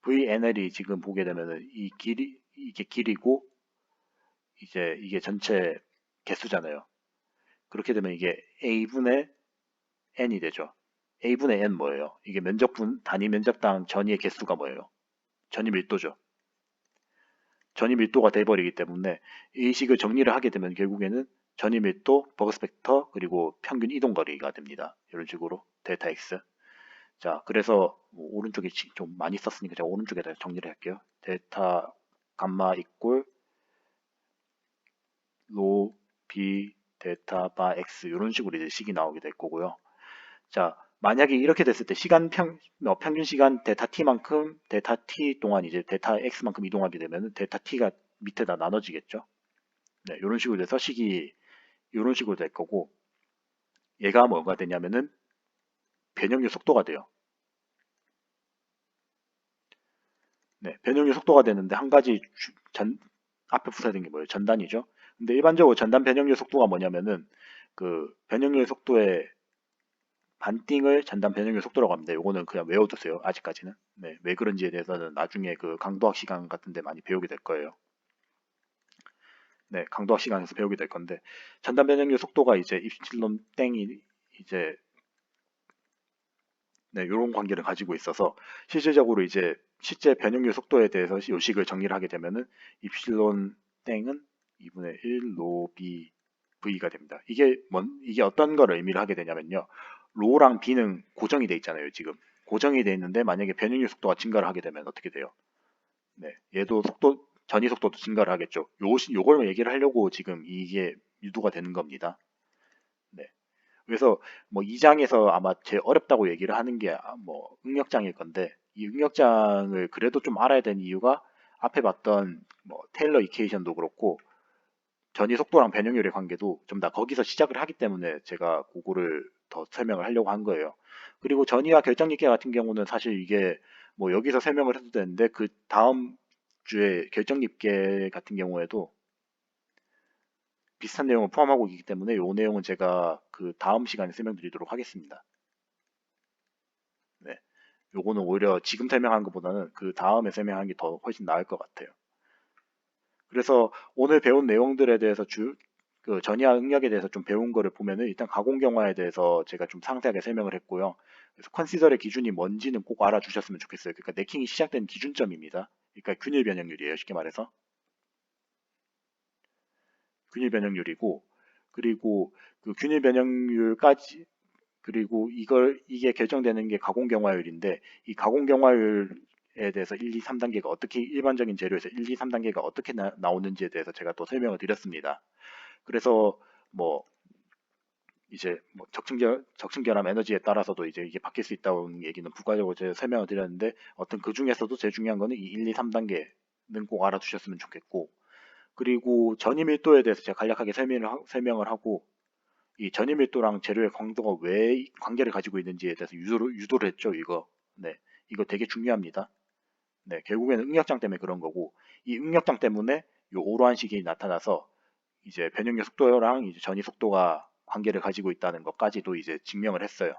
VNL이 지금 보게 되면은 이게 길이고 이게 전체 개수잖아요. 그렇게 되면 이게 A분의 N이 되죠. A분의 N 뭐예요? 이게 단위 면적당 전위의 개수가 뭐예요? 전위 밀도죠. 전위 밀도가 돼버리기 때문에 이 식을 정리를 하게 되면 결국에는 전위 밀도, 버그 스펙터, 그리고 평균 이동 거리가 됩니다. 이런 식으로 델타 X. 자, 그래서 뭐 오른쪽에 좀 많이 썼으니까 제가 오른쪽에다 정리를 할게요. 델타 감마 이꼴 로 B 델타 바 X 이런 식으로 이제 식이 나오게 될 거고요. 자, 만약에 이렇게 됐을 때 평균 시간 델타 T만큼 델타 T 동안 이제 델타 X만큼 이동하게 되면 델타 T가 밑에다 나눠지겠죠. 네, 이런 식으로 돼서 식이 이런 식으로 될 거고 얘가 뭐가 되냐면은 변형률 속도가 돼요. 네, 변형률 속도가 되는데 한 가지 앞에 부사된 게 뭐예요? 전단이죠. 근데 일반적으로 전단 변형률 속도가 뭐냐면은 그 변형률 속도의 반띵을 전단 변형률 속도라고 합니다. 요거는 그냥 외워두세요. 아직까지는. 네, 왜 그런지에 대해서는 나중에 그 강도학 시간 같은데 많이 배우게 될 거예요. 네, 강도학 시간에서 배우게 될 건데 전단 변형률 속도가 이제 입실론 땡이 이제 네, 요런 관계를 가지고 있어서 실질적으로 이제 실제 변형률 속도에 대해서 요식을 정리를 하게 되면은 입실론 땡은 2분의 1 로비 v가 됩니다. 이게 어떤 걸 의미를 하게 되냐면요. 로랑 b는 고정이 돼 있잖아요. 지금 고정이 돼 있는데 만약에 변형률 속도가 증가를 하게 되면 어떻게 돼요? 네, 얘도 전이 속도도 증가를 하겠죠. 요걸 얘기를 하려고 지금 이게 유도가 되는 겁니다. 네. 그래서 뭐 2장에서 아마 제일 어렵다고 얘기를 하는 게 뭐 응력장일 건데 이 응력장을 그래도 좀 알아야 되는 이유가 앞에 봤던 뭐 테일러 이퀘이션도 그렇고 전위 속도랑 변형률의 관계도 좀 다 거기서 시작을 하기 때문에 제가 그거를 더 설명을 하려고 한 거예요. 그리고 전위와 결정립계 같은 경우는 사실 이게 뭐 여기서 설명을 해도 되는데 그 다음 주에 결정립계 같은 경우에도 비슷한 내용을 포함하고 있기 때문에 이 내용은 제가 그 다음 시간에 설명드리도록 하겠습니다. 네. 요거는 오히려 지금 설명한 것보다는 그 다음에 설명한 게 더 훨씬 나을 것 같아요. 그래서 오늘 배운 내용들에 대해서 그 전이와 응력에 대해서 좀 배운 거를 보면은 일단 가공경화에 대해서 제가 좀 상세하게 설명을 했고요. 그래서 컨시더의 기준이 뭔지는 꼭 알아주셨으면 좋겠어요. 그러니까 네킹이 시작된 기준점입니다. 그러니까 균일 변형률이에요. 쉽게 말해서 균일 변형률이고 그리고 그 균일 변형률까지 그리고 이게 결정되는 게 가공경화율인데 이 가공경화율에 대해서 1, 2, 3단계가 어떻게 일반적인 재료에서 1, 2, 3단계가 어떻게 나오는지에 대해서 제가 또 설명을 드렸습니다. 그래서 뭐 이제 뭐 적층결함 에너지에 따라서도 이제 이게 바뀔 수 있다는 얘기는 부가적으로 제가 설명을 드렸는데 어떤 그 중에서도 제일 중요한 거는 이 1, 2, 3단계는 꼭 알아두셨으면 좋겠고 그리고 전이 밀도에 대해서 제가 간략하게 설명을 하고 이 전이 밀도랑 재료의 강도가 왜 관계를 가지고 있는지에 대해서 유도를 했죠, 이거. 네. 이거 되게 중요합니다. 네. 결국에는 응력장 때문에 그런 거고, 이 응력장 때문에 요 오로한 식이 나타나서 이제 변형의 속도랑 이제 전이 속도가 관계를 가지고 있다는 것까지도 이제 증명을 했어요.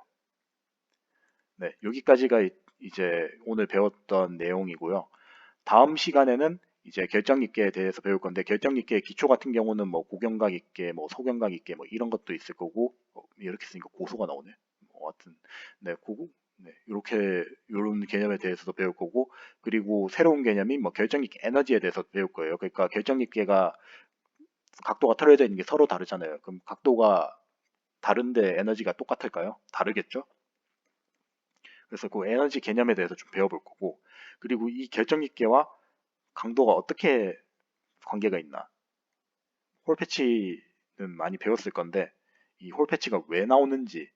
네. 여기까지가 이제 오늘 배웠던 내용이고요. 다음 시간에는 이제 결정립계에 대해서 배울 건데 결정립계의 기초 같은 경우는 뭐 고경각 있게 뭐 소경각 있게 뭐 이런 것도 있을 거고 이렇게 쓰니까 고소가 나오네. 뭐 하여튼 네, 네, 이렇게 이런 개념에 대해서도 배울 거고 그리고 새로운 개념인 뭐 결정립계 에너지에 대해서 배울 거예요. 그러니까 결정립계가 각도가 틀어져 있는 게 서로 다르잖아요. 그럼 각도가 다른데 에너지가 똑같을까요? 다르겠죠? 그래서 그 에너지 개념에 대해서 좀 배워볼 거고 그리고 이 결정립계와 강도가 어떻게 관계가 있나? 홀 패치는 많이 배웠을 건데 이 홀 패치가 왜 나오는지에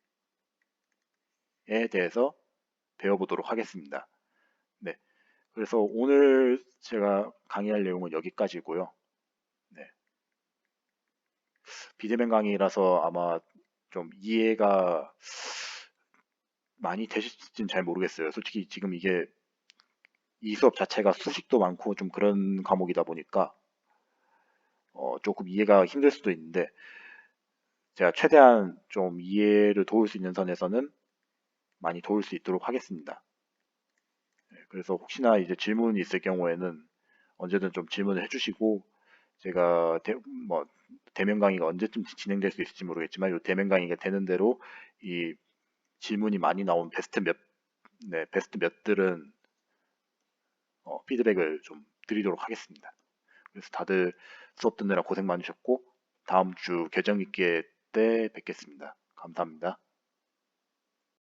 대해서 배워보도록 하겠습니다. 네, 그래서 오늘 제가 강의할 내용은 여기까지고요. 네, 비대면 강의라서 아마 좀 이해가 많이 되실지는 잘 모르겠어요. 솔직히 지금 이게 이 수업 자체가 수식도 많고 좀 그런 과목이다 보니까 조금 이해가 힘들 수도 있는데 제가 최대한 좀 이해를 도울 수 있는 선에서는 많이 도울 수 있도록 하겠습니다. 네, 그래서 혹시나 이제 질문이 있을 경우에는 언제든 좀 질문을 해주시고 제가 뭐 대면 강의가 언제쯤 진행될 수 있을지 모르겠지만 이 대면 강의가 되는 대로 이 질문이 많이 나온 베스트 몇들은 피드백을 좀 드리도록 하겠습니다. 그래서 다들 수업 듣느라 고생 많으셨고 다음 주 개정 있게 때 뵙겠습니다. 감사합니다.